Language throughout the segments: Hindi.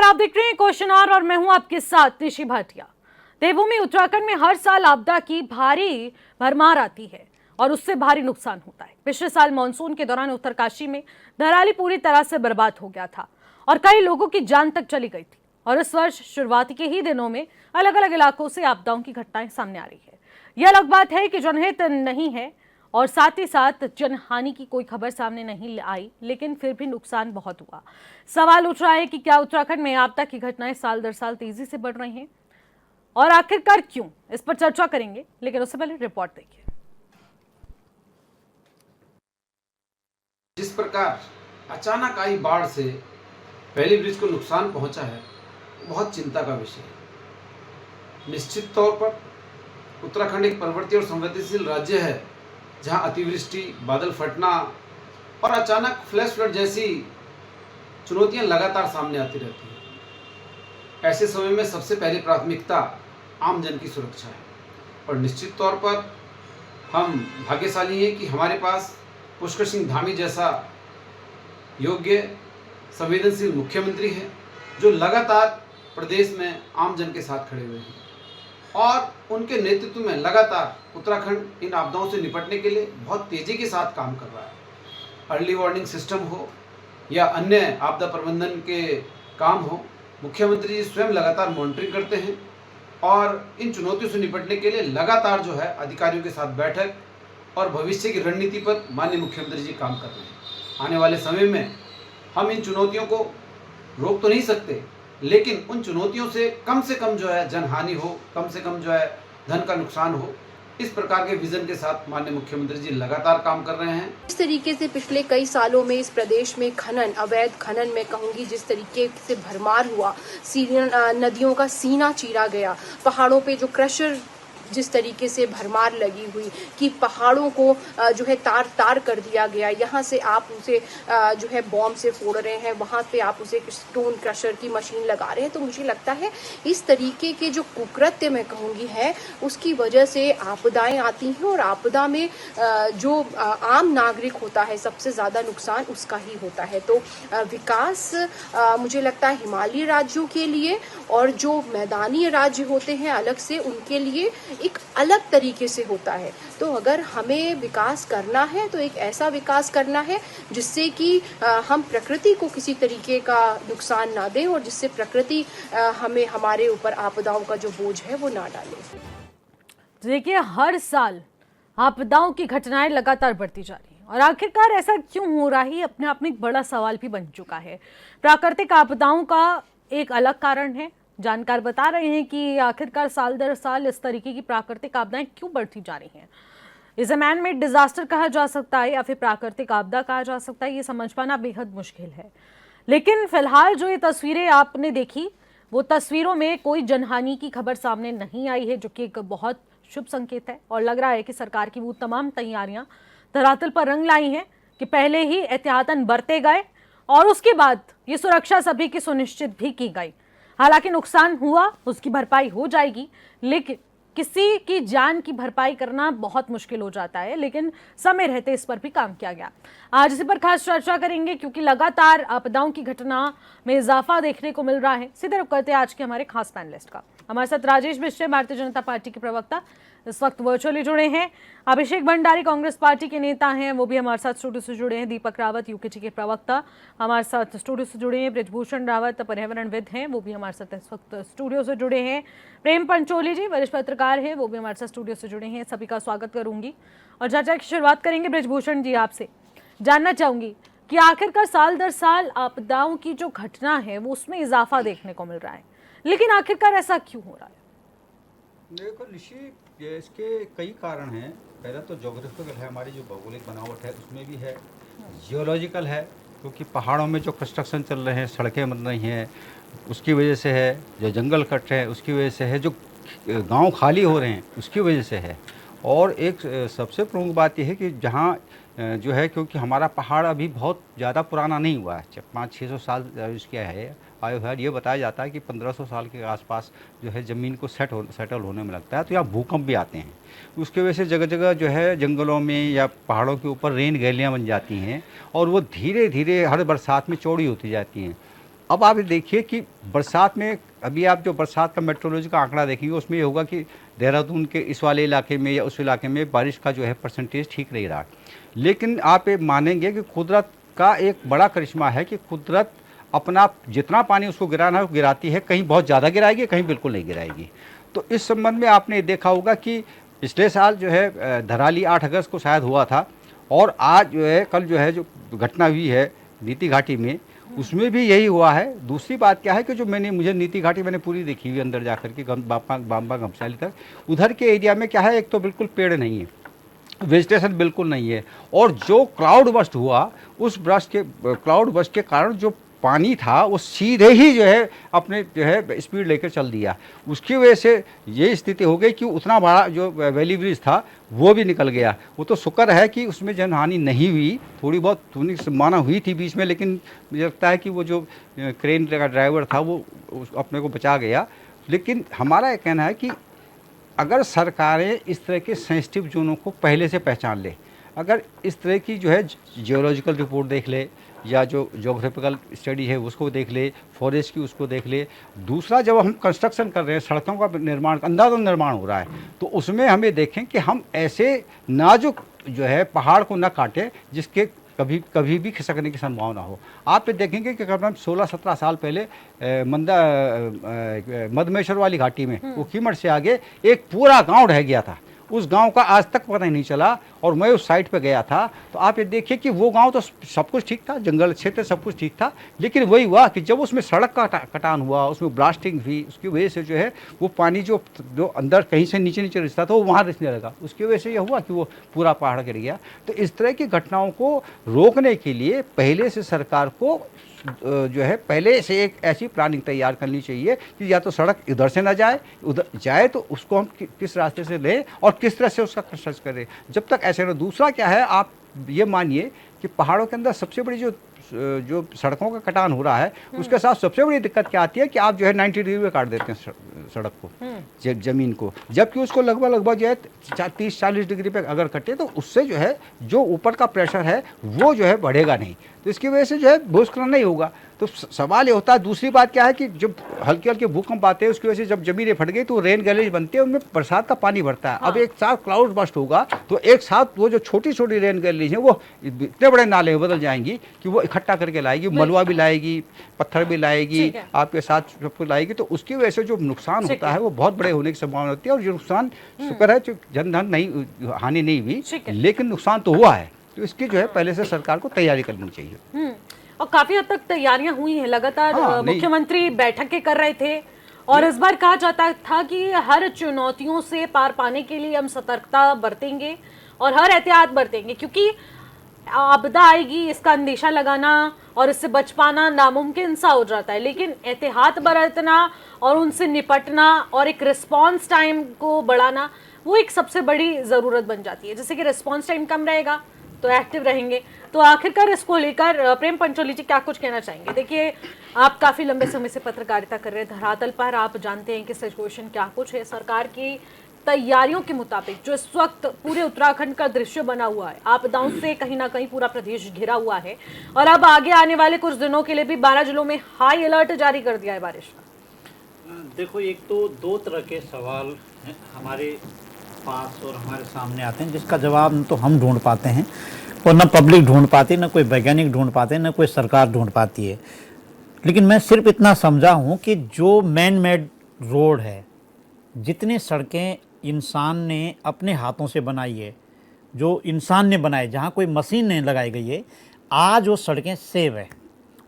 आप देख रहे हैं क्वेश्चन आवर और मैं हूं आपके साथ निशी भाटिया। देवभूमि उत्तराखंड में हर साल आपदा की भारी भरमार आती है और उससे भारी नुकसान होता है। पिछले साल मानसून के दौरान उत्तरकाशी में धराली पूरी तरह से बर्बाद हो गया था और कई लोगों की जान तक चली गई थी। और इस वर्ष शुरुआती के ही दिनों में अलग अलग इलाकों से आपदाओं की घटनाएं सामने आ रही है। यह अलग बात है कि जनहित नहीं है और साथ ही साथ जनहानि की कोई खबर सामने नहीं आई, लेकिन फिर भी नुकसान बहुत हुआ। सवाल उठ रहा है कि क्या उत्तराखंड में आपदा की घटनाएं साल दर साल तेजी से बढ़ रही हैं और आखिरकार क्यों, इस पर चर्चा करेंगे। लेकिन उससे पहले रिपोर्ट देखिए। जिस प्रकार अचानक आई बाढ़ से पहली ब्रिज को नुकसान पहुंचा है, बहुत चिंता का विषय है। निश्चित तौर पर उत्तराखंड एक पर्वतीय और संवेदनशील राज्य है, जहां अतिवृष्टि, बादल फटना और अचानक फ्लैश फ्लड जैसी चुनौतियां लगातार सामने आती रहती हैं। ऐसे समय में सबसे पहली प्राथमिकता आम जन की सुरक्षा है और निश्चित तौर पर हम भाग्यशाली हैं कि हमारे पास पुष्कर सिंह धामी जैसा योग्य संवेदनशील मुख्यमंत्री है, जो लगातार प्रदेश में आम जन के साथ खड़े हुए हैं और उनके नेतृत्व में लगातार उत्तराखंड इन आपदाओं से निपटने के लिए बहुत तेज़ी के साथ काम कर रहा है। अर्ली वार्निंग सिस्टम हो या अन्य आपदा प्रबंधन के काम हो, मुख्यमंत्री जी स्वयं लगातार मॉनिटरिंग करते हैं और इन चुनौतियों से निपटने के लिए लगातार जो है अधिकारियों के साथ बैठक और भविष्य की रणनीति पर माननीय मुख्यमंत्री जी काम कर रहे हैं। आने वाले समय में हम इन चुनौतियों को रोक तो नहीं सकते, लेकिन उन चुनौतियों से कम जो है जनहानि हो, कम से कम जो है धन का नुकसान हो, इस प्रकार के विजन के साथ माननीय मुख्यमंत्री जी लगातार काम कर रहे हैं। इस तरीके से पिछले कई सालों में इस प्रदेश में खनन, अवैध खनन में कहूंगी, जिस तरीके से भरमार हुआ, नदियों का सीना चीरा गया, पहाड़ों पे जो क्रशर जिस तरीके से भरमार लगी हुई कि पहाड़ों को जो है तार तार कर दिया गया। यहाँ से आप उसे जो है बॉम्ब से फोड़ रहे हैं, वहाँ पे आप उसे स्टोन क्रशर की मशीन लगा रहे हैं। तो मुझे लगता है इस तरीके के जो कुकृत्य मैं कहूँगी है, उसकी वजह से आपदाएं आती हैं और आपदा में जो आम नागरिक होता है, सबसे ज़्यादा नुकसान उसका ही होता है। तो विकास मुझे लगता है हिमालयी राज्यों के लिए और जो मैदानी राज्य होते हैं अलग से, उनके लिए एक अलग तरीके से होता है। तो अगर हमें विकास करना है तो एक ऐसा विकास करना है जिससे कि हम प्रकृति को किसी तरीके का नुकसान ना दें और जिससे प्रकृति हमें हमारे ऊपर आपदाओं का जो बोझ है वो ना डाले। देखिए, हर साल आपदाओं की घटनाएं लगातार बढ़ती जा रही हैं और आखिरकार ऐसा क्यों हो रहा है, अपने आप में एक बड़ा सवाल भी बन चुका है। प्राकृतिक आपदाओं का एक अलग कारण है। जानकार बता रहे हैं कि आखिरकार साल दर साल इस तरीके की प्राकृतिक आपदाएं क्यों बढ़ती जा रही हैं। इसे मैन मेड डिजास्टर कहा जा सकता है या फिर प्राकृतिक आपदा कहा जा सकता है, ये समझ पाना बेहद मुश्किल है। लेकिन फिलहाल जो ये तस्वीरें आपने देखी, वो तस्वीरों में कोई जनहानि की खबर सामने नहीं आई है, जो कि एक बहुत शुभ संकेत है। और लग रहा है कि सरकार की वो तमाम तैयारियां धरातल पर रंग लाई हैं कि पहले ही एहतियातन बरते गए और उसके बाद ये सुरक्षा सभी की सुनिश्चित भी की गई। हालांकि नुकसान हुआ, उसकी भरपाई हो जाएगी, लेकिन किसी की जान की भरपाई करना बहुत मुश्किल हो जाता है। लेकिन समय रहते इस पर भी काम किया गया। आज इसी पर खास चर्चा करेंगे, क्योंकि लगातार आपदाओं की घटना में इजाफा देखने को मिल रहा है। सीधे रुख करते हैं आज के हमारे खास पैनलिस्ट का। हमारे साथ राजेश बिश्टे, भारतीय जनता पार्टी के प्रवक्ता, इस वक्त वर्चुअली जुड़े हैं। अभिषेक भंडारी, कांग्रेस पार्टी के नेता हैं, वो भी हमारे साथ स्टूडियो से जुड़े हैं। दीपक रावत, यूकेजी के प्रवक्ता, हमारे साथ स्टूडियो से जुड़े हैं। ब्रिजभूषण रावत, पर्यावरणविद हैं, वो भी हमारे साथ इस वक्त स्टूडियो से जुड़े हैं। प्रेम पंचोली जी, वरिष्ठ पत्रकार हैं, वो भी हमारे साथ स्टूडियो से जुड़े हैं। सभी का स्वागत करूंगी और चर्चा की शुरुआत करेंगे। ब्रिजभूषण जी, आपसे जानना चाहूंगी कि आखिरकार साल दर साल आपदाओं की जो घटना है वो उसमें इजाफा देखने को मिल रहा है, लेकिन आखिरकार ऐसा क्यों हो रहा है? देखो निश्चित इसके कई कारण हैं। पहला तो जोग्राफिकल है, हमारी जो भौगोलिक बनावट है उसमें भी है। जियोलॉजिकल है, क्योंकि पहाड़ों में जो कंस्ट्रक्शन चल रहे हैं, सड़कें बन रही हैं, उसकी वजह से है। जो जंगल कट रहे हैं उसकी वजह से है। जो गांव खाली हो रहे हैं उसकी वजह से है। और एक सबसे प्रमुख बात यह है कि जहाँ जो है, क्योंकि हमारा पहाड़ अभी बहुत ज़्यादा पुराना नहीं हुआ है, 500-600 साल इसका है आयु है। ये बताया जाता है कि 1500 साल के आसपास जो है ज़मीन को सेटल होने में लगता है। तो यहाँ भूकंप भी आते हैं, उसकी वजह से जगह जगह जो है जंगलों में या पहाड़ों के ऊपर रेन गैलियाँ बन जाती हैं और वो धीरे धीरे हर बरसात में चौड़ी होती जाती हैं। अब आप देखिए कि बरसात में, अभी आप जो बरसात का मेट्रोलॉजी का आंकड़ा देखेंगे उसमें ये होगा कि देहरादून के इस वाले इलाके में या उस इलाके में बारिश का जो है परसेंटेज ठीक नहीं रहा। लेकिन आप ये मानेंगे कि कुदरत का एक बड़ा करिश्मा है कि कुदरत अपना जितना पानी उसको गिराना है वो गिराती है, कहीं बहुत ज़्यादा गिराएगी, कहीं बिल्कुल नहीं गिराएगी। तो इस संबंध में आपने देखा होगा कि पिछले साल जो है धराली 8 अगस्त को शायद हुआ था, और आज जो है कल जो है जो घटना हुई है नीति घाटी में, उसमें भी यही हुआ है। दूसरी बात क्या है कि जो मुझे नीति घाटी मैंने पूरी देखी हुई अंदर जाकर के बांबा घमसाली तक, उधर के एरिया में क्या है, एक तो बिल्कुल पेड़ नहीं है, वेजिटेशन बिल्कुल नहीं है, और जो क्लाउड बस्ट हुआ उस क्लाउड बस्ट के कारण जो पानी था वो सीधे ही जो है अपने जो है स्पीड लेकर चल दिया। उसकी वजह से ये स्थिति हो गई कि उतना बड़ा जो वैली ब्रिज था वो भी निकल गया। वो तो शुक्र है कि उसमें जनहानि नहीं हुई, थोड़ी बहुत माना हुई थी बीच में, लेकिन मुझे लगता है कि वो जो क्रेन का ड्राइवर था वो अपने को बचा गया। लेकिन हमारा ये कहना है कि अगर सरकारें इस तरह के सेंसिटिव जोनों को पहले से पहचान ले, अगर इस तरह की जो है जियोलॉजिकल रिपोर्ट देख ले या जो ज्योग्राफिकल स्टडी है उसको देख ले, फॉरेस्ट की उसको देख ले। दूसरा, जब हम कंस्ट्रक्शन कर रहे हैं, सड़कों का निर्माण, अंधाधुंध निर्माण हो रहा है, तो उसमें हमें देखें कि हम ऐसे नाजुक जो है पहाड़ को न काटें जिसके कभी भी खिसकने की संभावना हो। आप ये देखेंगे कि करीब 16-17 साल पहले मधमेश्वर वाली घाटी में वो कीमठ से आगे एक पूरा गांव ढह गया था। उस गांव का आज तक पता ही नहीं चला, और मैं उस साइट पे गया था। तो आप ये देखिए कि वो गांव तो सब कुछ ठीक था, जंगल क्षेत्र सब कुछ ठीक था, लेकिन वही हुआ कि जब उसमें सड़क का कटान हुआ, उसमें ब्लास्टिंग हुई, उसकी वजह से जो है वो पानी जो अंदर कहीं से नीचे रिसता था वो वहाँ रिसने लगा। उसकी वजह से यह हुआ कि वो पूरा पहाड़ गिर गया। तो इस तरह की घटनाओं को रोकने के लिए पहले से सरकार को जो है पहले से एक ऐसी प्लानिंग तैयार करनी चाहिए कि या तो सड़क इधर से ना जाए, उधर जाए तो उसको हम किस रास्ते से लें और किस तरह से उसका कंस्ट्रक्शन करें। जब तक ऐसे ना, दूसरा क्या है, आप ये मानिए कि पहाड़ों के अंदर सबसे बड़ी जो सड़कों का कटान हो रहा है उसके साथ सबसे बड़ी दिक्कत क्या आती है कि आप जो है 90 डिग्री में काट देते हैं सड़क को, जमीन को, जबकि उसको लगभग जो है 30-40 डिग्री पे अगर कटे तो उससे जो है जो ऊपर का प्रेशर है वो जो है बढ़ेगा नहीं, तो इसकी वजह से जो है भूस्खलन नहीं होगा। तो सवाल ये होता है। दूसरी बात क्या है कि जब हल्के हल्के भूकंप आते हैं उसकी वजह से जब जमीनें फट गई तो रेन गैलेज बनते हैं, उनमें बरसात का पानी भरता है। अब एक साथ क्लाउड बस्ट होगा तो एक साथ वो जो छोटी छोटी रेन गैलेज हैं वो इतने बड़े नाले में बदल जाएंगी कि वो इकट्ठा करके लाएगी, मलबा भी लाएगी, पत्थर भी लाएगी, आपके साथ सब कुछ लाएगी। तो उसकी वजह से जो नुकसान होता है वो बहुत बड़े होने की संभावना होती है। और जो नुकसान, शुक्र है जो जनधन नहीं, हानि नहीं हुई, लेकिन नुकसान तो हुआ है। तो इसकी जो है पहले से सरकार को तैयारी करनी चाहिए। और काफी हद तक तैयारियां हुई हैं, लगातार मुख्यमंत्री बैठकें कर रहे थे, और इस बार कहा जाता था कि हर चुनौतियों से पार पाने के लिए हम सतर्कता बरतेंगे और हर एहतियात बरतेंगे, क्योंकि आपदा आएगी इसका अंदेशा लगाना और इससे बच पाना नामुमकिन सा हो जाता है। लेकिन एहतियात बरतना और उनसे निपटना और एक रिस्पॉन्स टाइम को बढ़ाना, वो एक सबसे बड़ी ज़रूरत बन जाती है। जैसे कि रिस्पॉन्स टाइम कम रहेगा तो एक्टिव रहेंगे। तो आखिरकार इसको लेकर प्रेम पंचोली जी क्या कुछ कहना चाहेंगे? देखिए, आप काफ़ी लंबे समय से पत्रकारिता कर रहे हैं, धरातल पर आप जानते हैं कि सिचुएशन क्या कुछ है। सरकार की तैयारियों के मुताबिक जो इस वक्त पूरे उत्तराखंड का दृश्य बना हुआ है, आपदाओं से कहीं ना कहीं पूरा प्रदेश घिरा हुआ है, और अब आगे आने वाले कुछ दिनों के लिए भी 12 जिलों में हाई अलर्ट जारी कर दिया है बारिश का। देखो, एक तो दो तरह के सवाल हमारे पास और हमारे सामने आते हैं जिसका जवाब न तो हम ढूंढ पाते हैं और न पब्लिक ढूंढ पाती, न कोई वैज्ञानिक ढूंढ पाते हैं, न कोई सरकार ढूंढ पाती है। लेकिन मैं सिर्फ इतना समझा हूँ कि जो मैन मेड रोड है, जितनी सड़कें इंसान ने अपने हाथों से बनाई है, जो इंसान ने बनाए, जहाँ कोई मशीन नहीं लगाई गई है, आज वो सड़कें सेव है।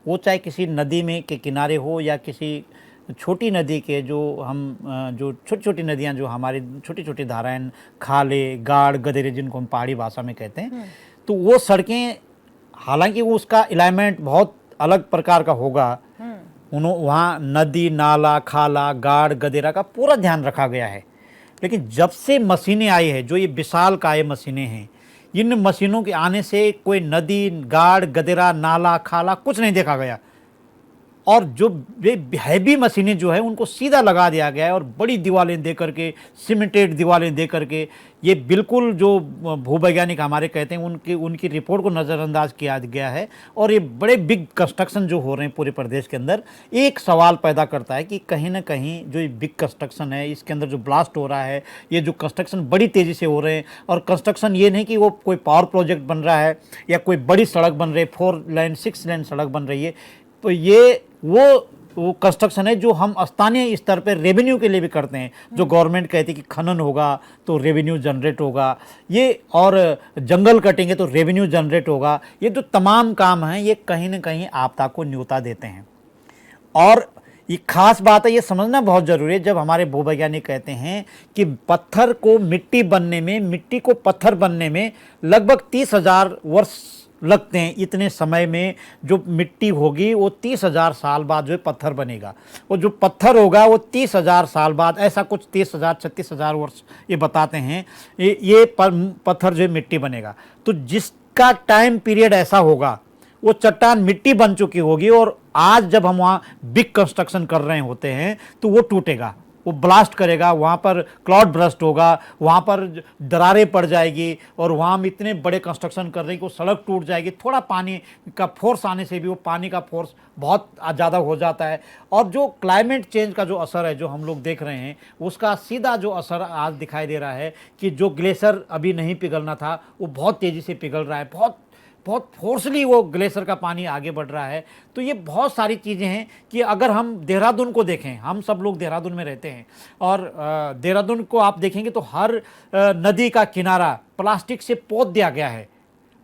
वो चाहे किसी नदी में के किनारे हो या किसी छोटी नदी के, जो छोटी छोटी नदियाँ, जो हमारी छोटी छोटी धाराएं, खाले, गाड़, गदेरे, जिनको हम पहाड़ी भाषा में कहते हैं, तो वो सड़कें, हालांकि वो उसका अलाइनमेंट बहुत अलग प्रकार का होगा, वहाँ नदी, नाला, खाला, गाड़, गदेरा का पूरा ध्यान रखा गया है। लेकिन जब से मशीनें आई है, जो ये विशाल काय मशीनें हैं, इन मशीनों के आने से कोई नदी, गाड़, गदेरा, नाला, खाला कुछ नहीं देखा गया। और जो हैवी मशीनें जो है उनको सीधा लगा दिया गया है और बड़ी दीवारें दे करके, सीमेंटेड दीवारें दे करके, ये बिल्कुल जो भूवैज्ञानिक हमारे कहते हैं उनकी रिपोर्ट को नज़रअंदाज किया गया है। और ये बड़े बिग कंस्ट्रक्शन जो हो रहे हैं पूरे प्रदेश के अंदर, एक सवाल पैदा करता है कि कहीं ना कहीं जो ये बिग कंस्ट्रक्शन है इसके अंदर जो ब्लास्ट हो रहा है, ये जो कंस्ट्रक्शन बड़ी तेज़ी से हो रहे हैं, और कंस्ट्रक्शन ये नहीं कि वो कोई पावर प्रोजेक्ट बन रहा है या कोई बड़ी सड़क बन रही है, 4 लेन 6 लेन सड़क बन रही है, तो ये वो कंस्ट्रक्शन है जो हम स्थानीय स्तर पर रेवेन्यू के लिए भी करते हैं। जो गवर्नमेंट कहती है कि खनन होगा तो रेवेन्यू जनरेट होगा, ये और जंगल कटेंगे तो रेवेन्यू जनरेट होगा, ये जो तमाम काम हैं ये कहीं ना कहीं आपदा को न्योता देते हैं। और ये खास बात है, ये समझना बहुत ज़रूरी है, जब हमारे भूवैज्ञानिक कहते हैं कि पत्थर को मिट्टी बनने में, मिट्टी को पत्थर बनने में लगभग 30,000 वर्ष लगते हैं। इतने समय में जो मिट्टी होगी वो 30,000 साल बाद जो है पत्थर बनेगा, और जो पत्थर होगा वो 30,000 साल बाद, ऐसा कुछ 30,000 36,000 वर्ष ये बताते हैं, ये पत्थर जो है मिट्टी बनेगा। तो जिसका टाइम पीरियड ऐसा होगा वो चट्टान मिट्टी बन चुकी होगी, और आज जब हम वहाँ बिग कंस्ट्रक्शन कर रहे होते हैं तो वो टूटेगा, वो ब्लास्ट करेगा, वहाँ पर क्लाउड ब्रस्ट होगा, वहाँ पर दरारें पड़ जाएगी, और वहाँ हम इतने बड़े कंस्ट्रक्शन कर रहे हैं कि वो सड़क टूट जाएगी। थोड़ा पानी का फोर्स आने से भी वो पानी का फोर्स बहुत ज़्यादा हो जाता है। और जो क्लाइमेट चेंज का जो असर है जो हम लोग देख रहे हैं, उसका सीधा जो असर आज दिखाई दे रहा है कि जो ग्लेशियर अभी नहीं पिघलना था वो बहुत तेज़ी से पिघल रहा है, बहुत फोर्सली वो ग्लेशियर का पानी आगे बढ़ रहा है। तो ये बहुत सारी चीज़ें हैं कि अगर हम देहरादून को देखें, हम सब लोग देहरादून में रहते हैं, और देहरादून को आप देखेंगे तो हर नदी का किनारा प्लास्टिक से पोत दिया गया है,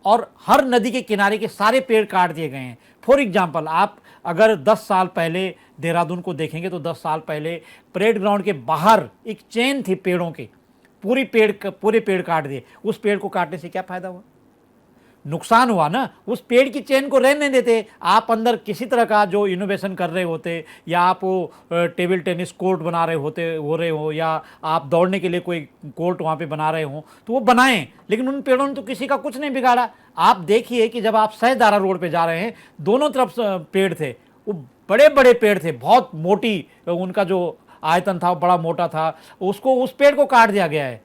और हर नदी के किनारे के सारे पेड़ काट दिए गए हैं। फॉर एग्जाम्पल, आप अगर 10 साल पहले देहरादून को देखेंगे तो 10 साल पहले परेड ग्राउंड के बाहर एक चेन थी पेड़ों की, पूरे पेड़ काट दिए। उस पेड़ को काटने से क्या फ़ायदा हुआ? नुकसान हुआ ना। उस पेड़ की चेन को रहने देते, आप अंदर किसी तरह का जो इनोवेशन कर रहे होते, या आप वो टेबल टेनिस कोर्ट बना रहे हो, या आप दौड़ने के लिए कोई कोर्ट वहाँ पे बना रहे हो, तो वो बनाएं, लेकिन उन पेड़ों ने तो किसी का कुछ नहीं बिगाड़ा। आप देखिए कि जब आप सहदारा रोड पे जा रहे हैं, दोनों तरफ पेड़ थे, वो बड़े बड़े पेड़ थे, बहुत मोटी उनका जो आयतन था वो बड़ा मोटा था, उस पेड़ को काट दिया गया है।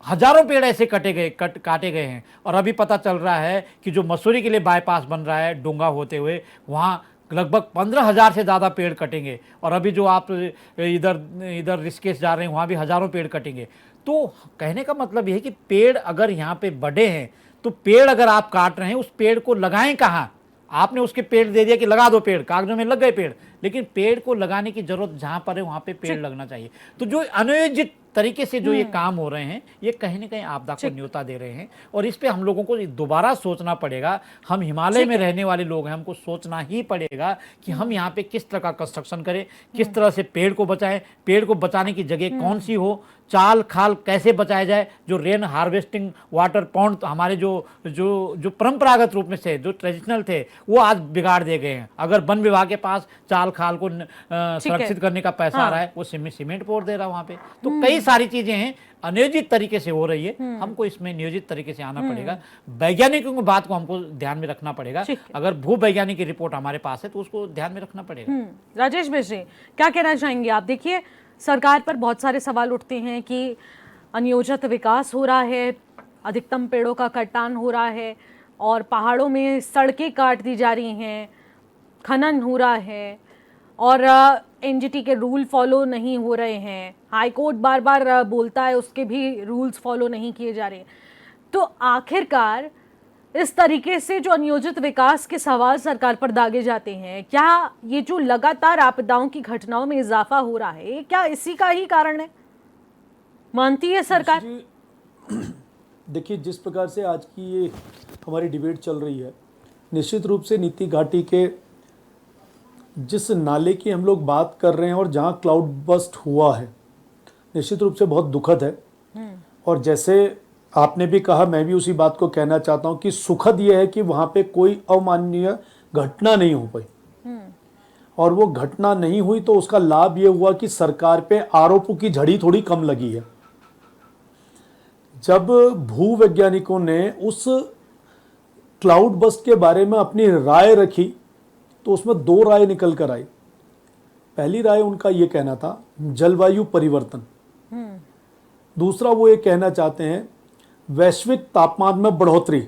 हजारों पेड़ ऐसे काटे गए हैं। और अभी पता चल रहा है कि जो मसूरी के लिए बाईपास बन रहा है डोंगा होते हुए, वहाँ लगभग 15,000 से ज़्यादा पेड़ कटेंगे। और अभी जो आप इधर ऋषिकेश जा रहे हैं, वहाँ भी हज़ारों पेड़ कटेंगे। तो कहने का मतलब यह है कि पेड़ अगर यहाँ पे बढ़े हैं, तो पेड़ अगर आप काट रहे हैं, उस पेड़ को लगाएं कहाँ? आपने उसके पेड़ दे दिया कि लगा दो पेड़, कागजों में लग गए पेड़, लेकिन पेड़ को लगाने की जरूरत जहाँ पर है वहाँ पे पेड़ लगना चाहिए। तो जो अनियोजित तरीके से जो ये काम हो रहे हैं, ये कहीं ना कहीं आपदा को न्योता दे रहे हैं, और इस पे हम लोगों को दोबारा सोचना पड़ेगा। हम हिमालय में रहने वाले लोग हैं, हमको सोचना ही पड़ेगा कि हम यहाँ पे किस तरह का कंस्ट्रक्शन करें, किस तरह से पेड़ को बचाएं, पेड़ को बचाने की जगह कौन सी हो, चाल खाल कैसे बचाया जाए। जो रेन हार्वेस्टिंग वाटर पॉन्ड हमारे जो परंपरागत रूप में से जो ट्रेडिशनल थे, वो आज बिगाड़ दिए गए हैं। अगर वन विभाग के पास चाल खाल को सुरक्षित करने का पैसा आ रहा है, वो सीमेंट पोर दे रहा है वहाँ पे। तो कई सारी चीजें हैं, अनियोजित तरीके से हो रही है, हमको इसमें नियोजित तरीके से आना पड़ेगा। वैज्ञानिकों की बात को हमको ध्यान में रखना पड़ेगा। अगर भूवैज्ञानिक की रिपोर्ट हमारे पास है तो उसको ध्यान में रखना पड़ेगा। राजेश मिश्र, क्या कहना चाहेंगे आप? देखिए, सरकार पर बहुत सारे सवाल उठते हैं कि अनियोजित विकास हो रहा है, अधिकतम पेड़ों का कटान हो रहा है, और पहाड़ों में सड़कें काट दी जा रही हैं, खनन हो रहा है, और एनजीटी के रूल फॉलो नहीं हो रहे हैं। हाई कोर्ट बार बार बोलता है उसके भी रूल्स फॉलो नहीं किए जा रहे। तो आखिरकार इस तरीके से जो अनियोजित विकास के सवाल सरकार पर दागे जाते हैं, क्या ये जो लगातार आपदाओं की घटनाओं में इजाफा हो रहा है, क्या इसी का ही कारण है? मानती है सरकार? देखिए, जिस प्रकार से आज की ये हमारी डिबेट चल रही है, निश्चित रूप से नीति घाटी के जिस नाले की हम लोग बात कर रहे हैं और जहाँ क्लाउड बस्ट हुआ है, निश्चित रूप से बहुत दुखद है। और जैसे आपने भी कहा, मैं भी उसी बात को कहना चाहता हूँ कि सुखद यह है कि वहाँ पे कोई अमानवीय घटना नहीं हो पाई, और वो घटना नहीं हुई तो उसका लाभ ये हुआ कि सरकार पे आरोपों की झड़ी थोड़ी कम लगी है। जब भूवैज्ञानिकों ने उस क्लाउड बस्ट के बारे में अपनी राय रखी तो उसमें 2 राय निकल कर आई। पहली राय उनका ये कहना था जलवायु परिवर्तन, दूसरा वो ये कहना चाहते हैं वैश्विक तापमान में बढ़ोतरी।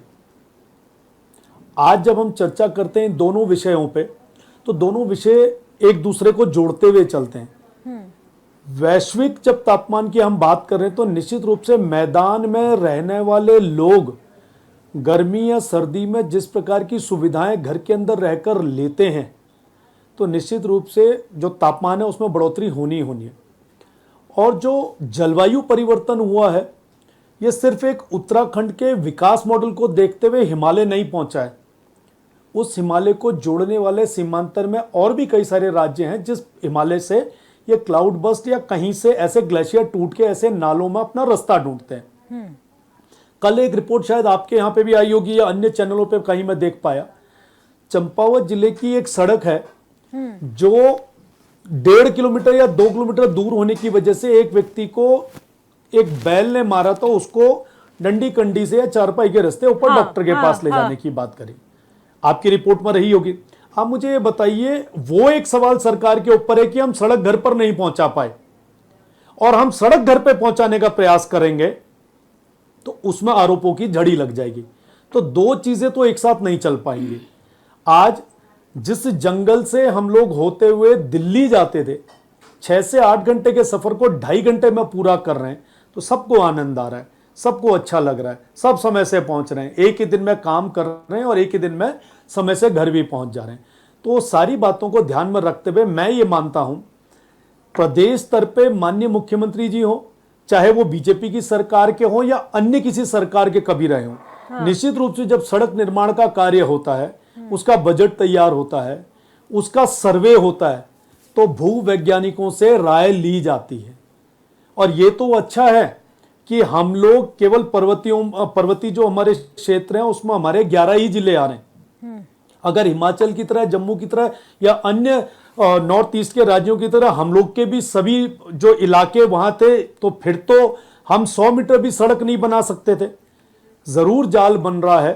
आज जब हम चर्चा करते हैं इन दोनों विषयों पे, तो दोनों विषय एक दूसरे को जोड़ते हुए चलते हैं। वैश्विक जब तापमान की हम बात कर रहे हैं तो निश्चित रूप से मैदान में रहने वाले लोग गर्मी या सर्दी में जिस प्रकार की सुविधाएं घर के अंदर रहकर लेते हैं, तो निश्चित रूप से जो तापमान है उसमें बढ़ोतरी होनी ही होनी है। और जो जलवायु परिवर्तन हुआ है, ये सिर्फ एक उत्तराखंड के विकास मॉडल को देखते हुए हिमालय नहीं पहुंचा है। उस हिमालय को जोड़ने वाले सीमांतर में और भी कई सारे राज्य हैं जिस हिमालय से ये क्लाउड बस्ट या कहीं से ऐसे ग्लेशियर टूट के ऐसे नालों में अपना रास्ता ढूंढते हैं। कल एक रिपोर्ट शायद आपके यहाँ पे भी आई होगी या अन्य चैनलों पे कहीं मैं देख पाया, चंपावत जिले की एक सड़क है जो 1.5 किलोमीटर या 2 किलोमीटर दूर होने की वजह से एक व्यक्ति को एक बैल ने मारा, तो उसको डंडी कंडी से या चारपाई के रास्ते ऊपर डॉक्टर के पास ले जाने की बात करी। आपकी रिपोर्ट में रही होगी। आप मुझे ये बताइए, वो एक सवाल सरकार के ऊपर है कि हम सड़क घर पर नहीं पहुंचा पाए और हम सड़क घर पे पहुंचाने का प्रयास करेंगे तो उसमें आरोपों की झड़ी लग जाएगी। तो दो चीजें तो एक साथ नहीं चल पाएंगी। आज जिस जंगल से हम लोग होते हुए दिल्ली जाते थे, 6 से 8 घंटे के सफर को 2.5 घंटे में पूरा कर रहे हैं, तो सबको आनंद आ रहा है, सबको अच्छा लग रहा है, सब समय से पहुंच रहे हैं, एक ही दिन में काम कर रहे हैं और एक ही दिन में समय से घर भी पहुंच जा रहे हैं। तो सारी बातों को ध्यान में रखते हुए मैं ये मानता हूं, प्रदेश स्तर पे माननीय मुख्यमंत्री जी हो, चाहे वो बीजेपी की सरकार के हो या अन्य किसी सरकार के कभी रहे हो, निश्चित रूप से जब सड़क निर्माण का कार्य होता है, उसका बजट तैयार होता है, उसका सर्वे होता है, तो भू वैज्ञानिकों से राय ली जाती है। और ये तो अच्छा है कि हम लोग केवल पर्वतीय जो हमारे क्षेत्र हैं उसमें हमारे 11 ही जिले आ रहे हैं। अगर हिमाचल की तरह, जम्मू की तरह या अन्य नॉर्थ ईस्ट के राज्यों की तरह हम लोग के भी सभी जो इलाके वहां थे, तो फिर तो हम 100 मीटर भी सड़क नहीं बना सकते थे। जरूर जाल बन रहा है,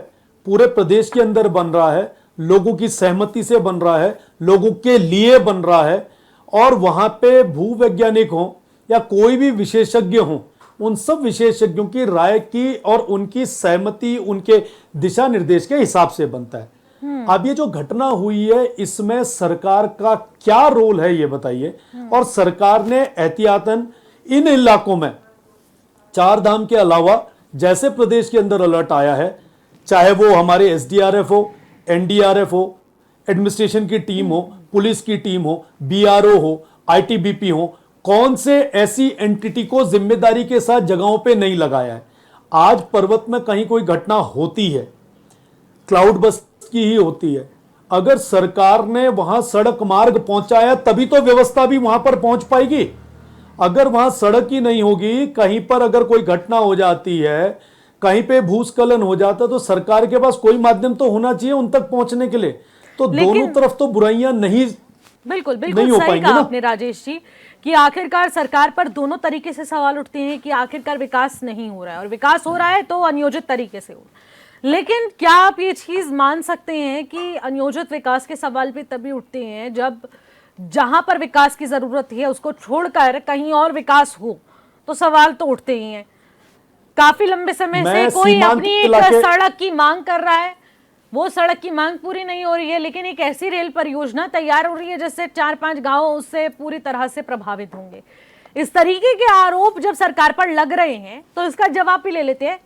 पूरे प्रदेश के अंदर बन रहा है, लोगों की सहमति से बन रहा है, लोगों के लिए बन रहा है, और वहां पे भूवैज्ञानिक हो या कोई भी विशेषज्ञ हो, उन सब विशेषज्ञों की राय की और उनकी सहमति, उनके दिशा निर्देश के हिसाब से बनता है। अब ये जो घटना हुई है, इसमें सरकार का क्या रोल है ये बताइए। और सरकार ने एहतियातन इन इलाकों में 4 धाम के अलावा जैसे प्रदेश के अंदर अलर्ट आया है, चाहे वो हमारे एसडीआरएफ हो, एनडीआरएफ हो, एडमिनिस्ट्रेशन की टीम हो, पुलिस की टीम हो, बीआरओ हो, आईटीबीपी हो, कौन से ऐसी एंटिटी को जिम्मेदारी के साथ जगहों पे नहीं लगाया है। आज पर्वत में कहीं कोई घटना होती है, क्लाउड बस्ट की ही होती है, अगर सरकार ने वहां सड़क मार्ग पहुंचाया तभी तो व्यवस्था भी वहां पर पहुंच पाएगी। अगर वहां सड़क ही नहीं होगी, कहीं पर अगर कोई घटना हो जाती है, कहीं पे भूस्खलन हो जाता, तो सरकार के पास कोई माध्यम तो होना चाहिए उन तक पहुंचने के लिए। तो दोनों तरफ तो बुराइयां नहीं, बिल्कुल नहीं हो सही पाएंगी कहा ना। आपने राजेश जी, कि आखिरकार सरकार पर दोनों तरीके से सवाल उठते हैं कि आखिरकार विकास नहीं हो रहा है, और विकास हो रहा है तो अनियोजित तरीके से हो रहा है। लेकिन क्या आप ये चीज मान सकते हैं कि अनियोजित विकास के सवाल भी तभी उठते हैं जब जहां पर विकास की जरूरत है उसको छोड़कर कहीं और विकास हो, तो सवाल तो उठते ही हैं। काफी लंबे समय से कोई अपनी एक सड़क की मांग कर रहा है, वो सड़क की मांग पूरी नहीं हो रही है, लेकिन एक ऐसी रेल परियोजना तैयार हो रही है जिससे 4-5 गांव उससे पूरी तरह से प्रभावित होंगे। इस तरीके के आरोप जब सरकार पर लग रहे हैं तो इसका जवाब भी ले लेते हैं।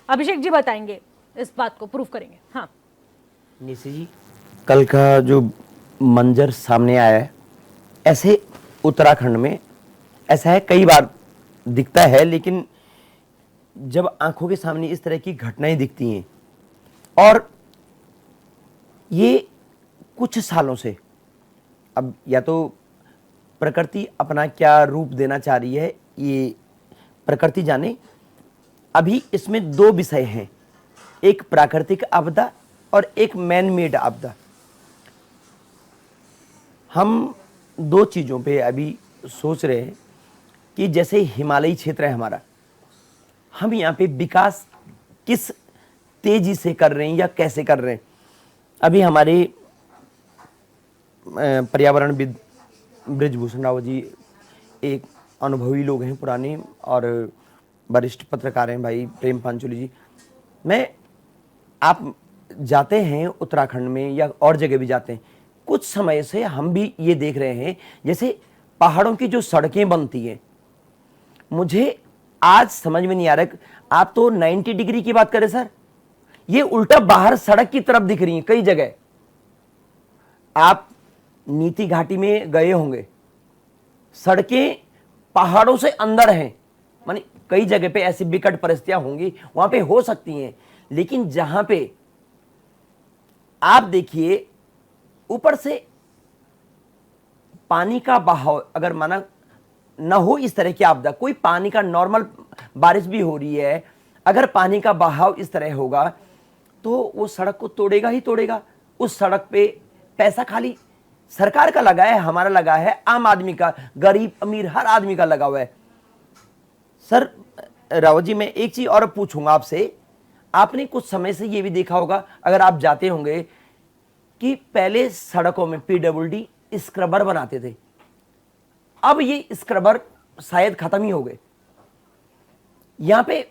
अभिषेक जी बताएंगे, इस बात को प्रूफ करेंगे। हाँ निशी जी, कल का जो मंजर सामने आया है, ऐसे उत्तराखंड में ऐसा है, कई बार दिखता है, लेकिन जब आंखों के सामने इस तरह की घटनाएं दिखती हैं, और ये कुछ सालों से, अब या तो प्रकृति अपना क्या रूप देना चाह रही है ये प्रकृति जाने। अभी इसमें 2 विषय हैं, एक प्राकृतिक आपदा और एक मैन मेड आपदा। हम 2 चीज़ों पे अभी सोच रहे हैं कि जैसे हिमालयी क्षेत्र है हमारा, हम यहाँ पे विकास किस तेजी से कर रहे हैं या कैसे कर रहे हैं। अभी हमारे पर्यावरणविद बृजभूषण रावत जी एक अनुभवी लोग हैं, पुराने, और वरिष्ठ पत्रकार हैं भाई प्रेम पांचोली जी। आप जाते हैं उत्तराखंड में या और जगह भी जाते हैं, कुछ समय से हम भी ये देख रहे हैं जैसे पहाड़ों की जो सड़कें बनती हैं, मुझे आज समझ में नहीं आ रहा। आप तो 90 डिग्री की बात करें सर, ये उल्टा बाहर सड़क की तरफ दिख रही है कई जगह। आप नीति घाटी में गए होंगे, सड़कें पहाड़ों से अंदर हैं, माने कई जगह पे ऐसी विकट परिस्थितियां होंगी, वहां पे हो सकती हैं, लेकिन जहां पे आप देखिए ऊपर से पानी का बहाव अगर माना न हो, इस तरह की आपदा, कोई पानी का नॉर्मल बारिश भी हो रही है, अगर पानी का बहाव इस तरह होगा तो वो सड़क को तोड़ेगा ही तोड़ेगा। उस सड़क पे पैसा खाली सरकार का लगा है, हमारा लगा है, आम आदमी का, गरीब अमीर हर आदमी का लगा हुआ है। सर रावत जी, मैं एक चीज और पूछूंगा आपसे, आपने कुछ समय से ये भी देखा होगा, अगर आप जाते होंगे, कि पहले सड़कों में पीडब्ल्यूडी स्क्रबर बनाते थे, अब ये स्क्रबर शायद खत्म ही हो गए। यहाँ पे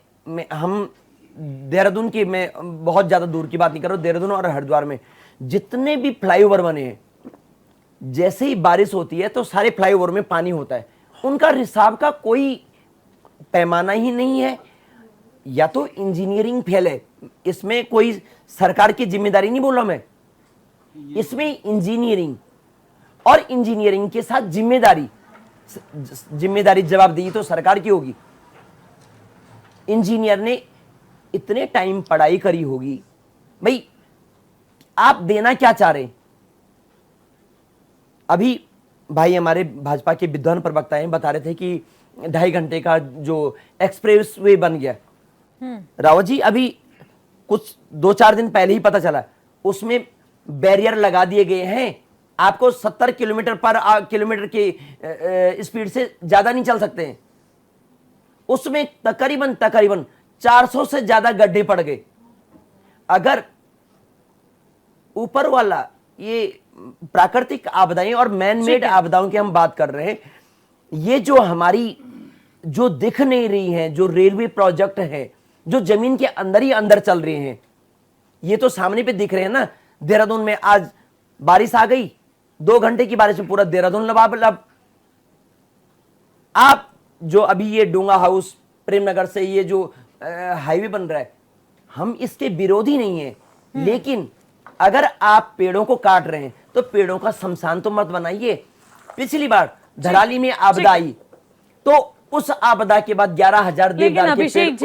हम देहरादून की, मैं बहुत ज्यादा दूर की बात नहीं कर रहा हूं, देहरादून और हरिद्वार में जितने भी फ्लाईओवर बने हैं, जैसे ही बारिश होती है तो सारे फ्लाईओवर में पानी होता है, उनका रिसाव का कोई पैमाना ही नहीं है। या तो इंजीनियरिंग फेल है, इसमें कोई सरकार की जिम्मेदारी नहीं बोल रहा मैं, इसमें इंजीनियरिंग और इंजीनियरिंग के साथ जिम्मेदारी जवाबदेही तो सरकार की होगी। इंजीनियर ने इतने टाइम पढ़ाई करी होगी, भाई आप देना क्या चाह रहे हैं? अभी भाई हमारे भाजपा के विद्वान प्रवक्ता हैं, बता रहे थे कि 2.5 घंटे का जो एक्सप्रेस वे बन गया। रावत जी, अभी कुछ 2-4 दिन पहले ही पता चला, उसमें बैरियर लगा दिए गए हैं, आपको 70 किलोमीटर की स्पीड से ज्यादा नहीं चल सकते हैं। उसमें तकरीबन 400 से ज्यादा गड्ढे पड़ गए। अगर ऊपर वाला ये प्राकृतिक आपदाएं और मैन मेड आपदाओं की हम बात कर रहे हैं, ये जो हमारी जो दिख नहीं रही हैं, जो रेलवे प्रोजेक्ट है, जो जमीन के अंदर ही अंदर चल रहे हैं, ये तो सामने पे दिख रहे हैं ना। देहरादून में आज बारिश आ गई, 2 घंटे की बारिश में पूरा देहरादून लबालब। आप जो अभी ये डोंगा हाउस प्रेमनगर से ये जो हाईवे बन रहा है, हम इसके विरोधी नहीं है, लेकिन अगर आप पेड़ों को काट रहे हैं तो पेड़ों का शमशान तो मत बनाइए। पिछली बार धराली में आपदा आई तो उस आपदा के बाद 11,000 लेकिन अभिषेक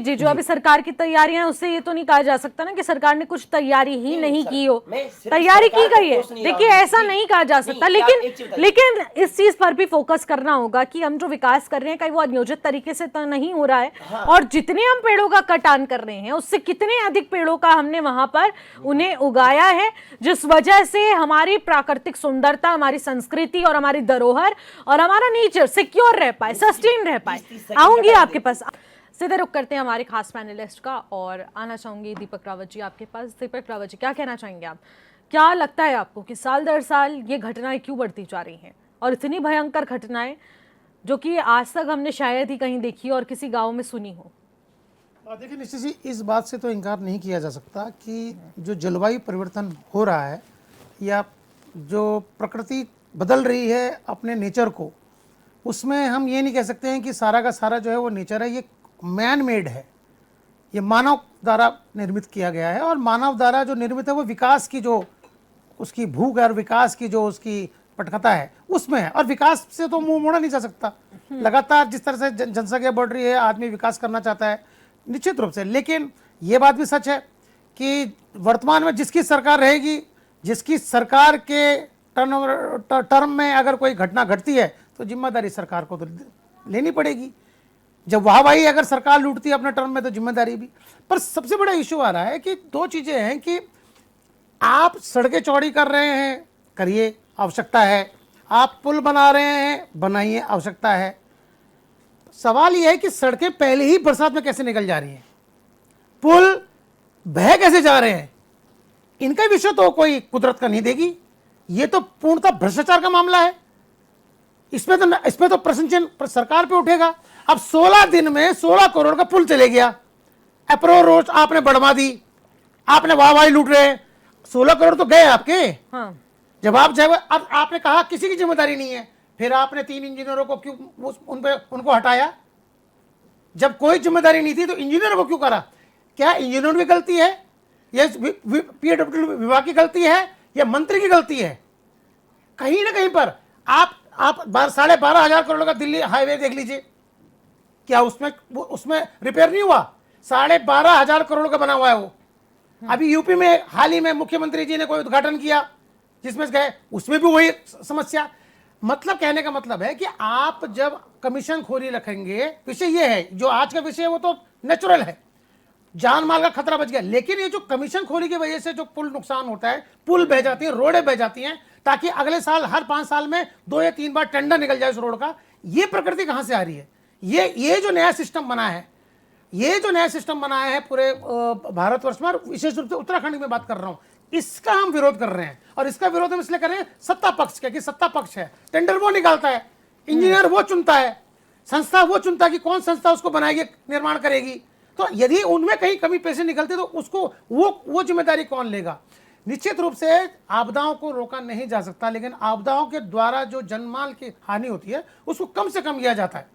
जी जो अभी सरकार की तैयारियां, उससे ये तो नहीं कहा जा सकता ना कि सरकार ने कुछ तैयारी ही नहीं की हो। तैयारी की गई है, देखिए ऐसा नहीं कहा जा सकता, लेकिन इस चीज पर भी फोकस करना होगा कि हम जो विकास कर रहे हैं कहीं वो अनियोजित तरीके से तो नहीं हो रहा है। और जितने हम पेड़ों का कटान कर रहे हैं, उससे कितने अधिक पेड़ों का हमने वहां पर उन्हें उगाया है, जिस वजह से हमारी प्राकृतिक सुंदरता, हमारी संस्कृति और हमारी धरोहर और हमारा नेचर सिक्योर रह पाए, सस्टेन रह पाए। आऊंगी आपके पास, सीधे रुक करते हैं हमारे खास पैनलिस्ट का और आना चाहूंगी दीपक रावत जी आपके पास। दीपक रावत जी, क्या कहना चाहेंगे आप? क्या लगता है आपको कि साल दर साल ये घटनाएं क्यों बढ़ती जा रही हैं, और इतनी भयंकर घटनाएं जो कि आज तक हमने शायद ही कहीं देखी और किसी गाँव में सुनी हो? देखिए निश्चित जी, इस बात से तो इनकार नहीं किया जा सकता कि जो जलवायु परिवर्तन हो रहा है या जो प्रकृति बदल रही है अपने नेचर को, उसमें हम ये नहीं कह सकते हैं कि सारा का सारा जो है वो नेचर है, ये मैन मेड है, ये मानव द्वारा निर्मित किया गया है। और मानव द्वारा जो निर्मित है वो विकास की जो उसकी भूख है और विकास की जो उसकी पटकथा है उसमें है, और विकास से तो मुंह मोड़ा नहीं जा सकता। लगातार जिस तरह से जनसंख्या बढ़ रही है, आदमी विकास करना चाहता है निश्चित रूप से, लेकिन ये बात भी सच है कि वर्तमान में जिसकी सरकार रहेगी, जिसकी सरकार के टर्म में अगर कोई घटना घटती है तो जिम्मेदारी सरकार को तो लेनी पड़ेगी। जब वाहवाही अगर सरकार लूटती है अपने टर्म में तो जिम्मेदारी भी। पर सबसे बड़ा इशू आ रहा है कि 2 चीज़ें हैं कि आप सड़कें चौड़ी कर रहे हैं, करिए, आवश्यकता है। आप पुल बना रहे हैं, बनाइए, आवश्यकता है। सवाल यह है कि सड़कें पहले ही बरसात में कैसे निकल जा रही हैं, पुल बह कैसे जा रहे हैं, इनका विषय तो कोई कुदरत का नहीं देगी। ये तो पूर्णतः भ्रष्टाचार का मामला है। इसमें तो प्रश्न चिन्ह सरकार पे उठेगा। अब 16 दिन में 16 करोड़ का पुल चले गया, अप्रोच रोड आपने बढ़वा दी, आपने वाहवाही लूट रहे हैं, 16 करोड़ तो गए आपके। हाँ। जवाब जब अब आपने कहा किसी की जिम्मेदारी नहीं है, फिर आपने 3 इंजीनियरों को क्यों उनको हटाया? जब कोई जिम्मेदारी नहीं थी तो इंजीनियरों को क्यों करा? क्या इंजीनियर की गलती है, या पीडब्ल्यूडी विभाग की गलती है, या मंत्री की गलती है? कहीं ना कहीं पर आप 12,500 करोड़ का दिल्ली हाईवे देख लीजिए, क्या उसमें रिपेयर नहीं हुआ? 12,500 करोड़ का बना हुआ है वो। अभी यूपी में हाल ही में मुख्यमंत्री जी ने कोई उद्घाटन किया जिसमें गए, उसमें भी वही समस्या। मतलब कहने का मतलब है कि आप जब कमीशन खोरी रखेंगे, विषय ये है, जो आज का विषय है वो तो नेचुरल है, जान माल का खतरा बच गया, लेकिन ये जो कमीशन खोरी की वजह से जो पुल नुकसान होता है, पुल बह जाती है, रोडें बह जाती हैं, ताकि अगले साल हर 5 साल में 2 या 3 बार टेंडर निकल जाए उस रोड का, ये प्रकृति कहां से आ रही है? ये जो नया सिस्टम बना है, ये जो नया सिस्टम बनाया है पूरे भारतवर्ष में, और विशेष रूप से उत्तराखंड में बात कर रहा हूं, इसका हम विरोध कर रहे हैं। और इसका विरोध हम इसलिए कर रहे हैं, सत्ता पक्ष का, कि सत्ता पक्ष है, टेंडर वो निकालता है, इंजीनियर वो चुनता है, संस्था वो चुनता है कि कौन संस्था उसको बनाएगी, निर्माण करेगी। तो यदि उनमें कहीं कमी पैसे निकलते तो उसको वो जिम्मेदारी कौन लेगा? निश्चित रूप से आपदाओं को रोका नहीं जा सकता, लेकिन आपदाओं के द्वारा जो जनमाल की हानि होती है उसको कम से कम किया जाता है,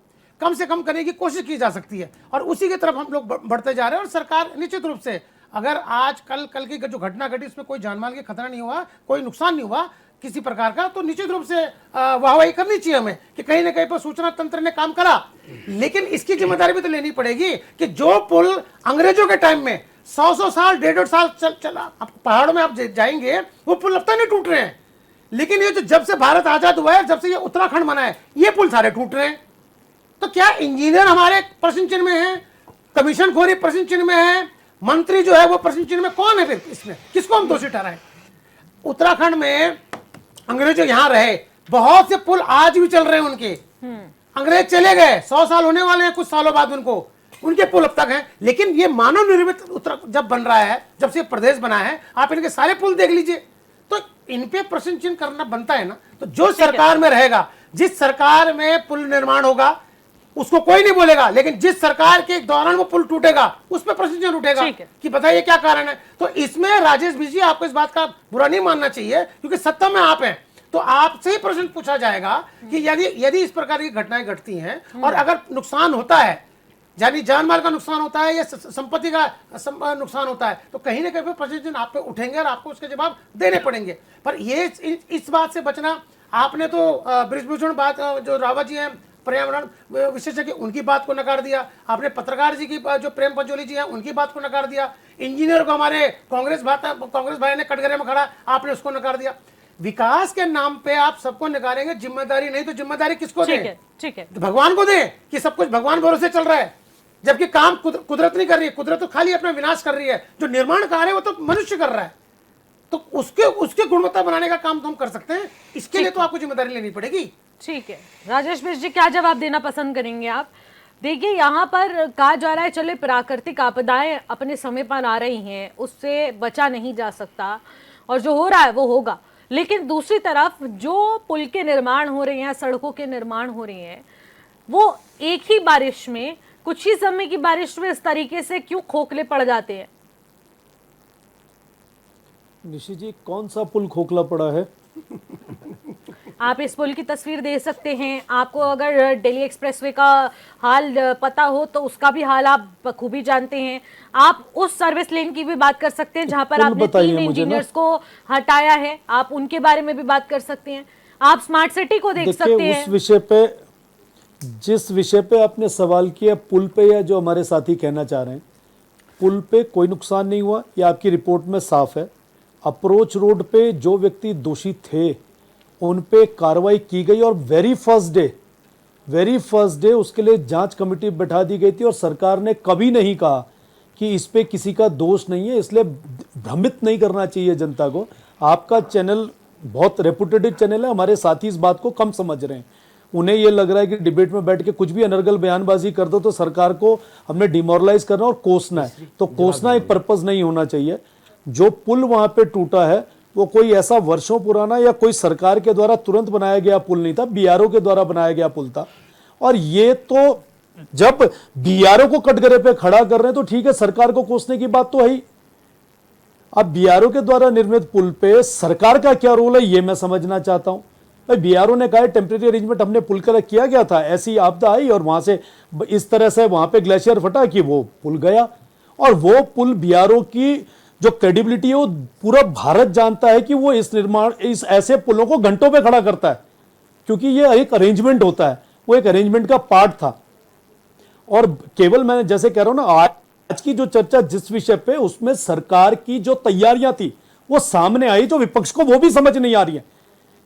कम से कम करने की कोशिश की जा सकती है, और उसी की तरफ हम लोग बढ़ते जा रहे हैं। और सरकार निश्चित रूप से, अगर आज कल की जो घटना घटी उसमें कोई जानमाल की खतरा नहीं हुआ, कोई नुकसान नहीं हुआ किसी प्रकार का, तो निश्चित रूप से वाहवाही करनी चाहिए हमें कि कहीं ना कहीं पर सूचना तंत्र ने काम करा। लेकिन इसकी जिम्मेदारी भी तो लेनी पड़ेगी कि जो पुल अंग्रेजों के टाइम में 100 साल 150 साल चला, पहाड़ों में आप जाएंगे वो पुल अब तक नहीं टूट रहे हैं, लेकिन ये जो जब से भारत आजाद हुआ है, जब से ये उत्तराखंड बना है, ये पुल सारे टूट रहे हैं। तो क्या इंजीनियर हमारे प्रश्न चिन्ह में है, कमीशन खोरी प्रश्न चिन्ह में है, मंत्री जो है वो प्रश्न चिन्ह में? कौन है फिर इसमें? किसको हम दोषी ठहराएं? उत्तराखंड में अंग्रेज यहां रहे, बहुत से पुल आज भी चल रहे हैं उनके। अंग्रेज चले गए, 100 साल होने वाले हैं कुछ सालों बाद उनके पुल अब तक हैं, लेकिन ये मानव निर्मित जब बन रहा है, जब से प्रदेश बना है, आप इनके सारे पुल देख लीजिए, तो इन पे प्रश्न चिन्ह करना बनता है ना। तो जो सरकार में रहेगा, जिस सरकार में पुल निर्माण होगा उसको कोई नहीं बोलेगा, लेकिन जिस सरकार के दौरान वो पुल टूटेगा उस पर प्रश्न चिन्ह उठेगा कि बताइए क्या कारण है। तो इसमें राजेश जी आपको इस बात का बुरा नहीं मानना चाहिए, क्योंकि सत्ता में आप हैं, तो आपसे ही प्रश्न पूछा जाएगा कि यदि इस प्रकार की घटनाएं घटती हैं और अगर नुकसान होता है, यानी जान माल का नुकसान होता है या संपत्ति का नुकसान होता है, तो कहीं ना कहीं प्रश्न चिन्ह आप पे उठेंगे और आपको उसके जवाब देने पड़ेंगे। पर ये इस बात से बचना, आपने तो ब्रिजभूषण बात जो रावत जी हैं पर्यावरण विशेषज्ञ, उनकी बात को नकार दिया, आपने पत्रकार जी की जो प्रेम पंचोली जी हैं उनकी बात को नकार दिया, इंजीनियर को हमारे कांग्रेस भाई ने कटघरे में खड़ा, आपने उसको नकार दिया। विकास के नाम पे आप सबको नकारेंगे, जिम्मेदारी नहीं तो जिम्मेदारी किसको दें? ठीक है, तो भगवान को दें कि सब कुछ भगवान भरोसे चल रहा है, जबकि काम कुदरत नहीं कर रही है। कुदरत तो खाली अपना विनाश कर रही है, जो निर्माण कार्य है वो तो मनुष्य कर रहा है। तो उसके गुणवत्ता बनाने का काम तो हम कर सकते हैं, इसके लिए तो आपको जिम्मेदारी लेनी पड़ेगी। ठीक है, राजेश मिश्र जी क्या जवाब देना पसंद करेंगे आप? देखिए, यहाँ पर कहा जा रहा है चले प्राकृतिक आपदाएं अपने समय पर आ रही हैं, उससे बचा नहीं जा सकता और जो हो रहा है वो होगा, लेकिन दूसरी तरफ जो पुल के निर्माण हो रहे हैं, सड़कों के निर्माण हो रहे हैं, वो एक ही बारिश में, कुछ ही समय की बारिश में इस तरीके से क्यों खोखले पड़ जाते हैं? निशी जी, कौन सा पुल खोखला पड़ा है? आप इस पुल की तस्वीर दे सकते हैं। आपको अगर दिल्ली एक्सप्रेसवे का हाल पता हो तो उसका भी हाल आप बखूबी जानते हैं। आप उस सर्विस लेन की भी बात कर सकते हैं जहां पर आपने 3 इंजीनियर्स को हटाया है, आप उनके बारे में भी बात कर सकते हैं। आप स्मार्ट सिटी को देख सकते हैं। उस विषय पे, जिस विषय पे आपने सवाल किया, पुल पे, या जो हमारे साथी कहना चाह रहे हैं, पुल पे कोई नुकसान नहीं हुआ, ये आपकी रिपोर्ट में साफ है। अप्रोच रोड पे जो व्यक्ति दोषी थे उन पे कार्रवाई की गई और वेरी फर्स्ट डे उसके लिए जांच कमेटी बैठा दी गई थी, और सरकार ने कभी नहीं कहा कि इस पे किसी का दोष नहीं है। इसलिए भ्रमित नहीं करना चाहिए जनता को। आपका चैनल बहुत रेपुटेड चैनल है, हमारे साथी इस बात को कम समझ रहे हैं। उन्हें ये लग रहा है कि डिबेट में बैठ के कुछ भी अनर्गल बयानबाजी कर दो तो सरकार को हमने डिमोरलाइज करना और कोसना है, तो कोसना एक पर्पज नहीं होना चाहिए। जो पुल वहां पे टूटा है वो कोई ऐसा वर्षों पुराना या कोई सरकार के द्वारा तुरंत बनाया गया पुल नहीं था, बीआरओ के द्वारा बनाया गया पुल था। और ये तो जब बीआरओ को कटघरे पे खड़ा कर रहे हैं तो ठीक है, सरकार को कोसने की बात तो है ही। अब बीआरओ के द्वारा निर्मित पुल पे सरकार का क्या रोल है, ये मैं समझना चाहता हूं। भाई बीआरओ ने कहा टेम्परेरी अरेंजमेंट हमने पुल का किया गया था, ऐसी आपदा आई और वहां से इस तरह से वहां पे ग्लेशियर फटा कि वो पुल गया। और वो पुल बीआरओ की जो क्रेडिबिलिटी है वो पूरा भारत जानता है कि वो इस ऐसे पुलों को घंटों पे खड़ा करता है, क्योंकि ये एक अरेंजमेंट होता है, वो एक अरेंजमेंट का पार्ट था। और केवल मैं जैसे कह रहा हूं ना, आज की जो चर्चा जिस विषय पे, उसमें सरकार की जो तैयारियां थी वो सामने आई, जो विपक्ष को वो भी समझ नहीं आ रही है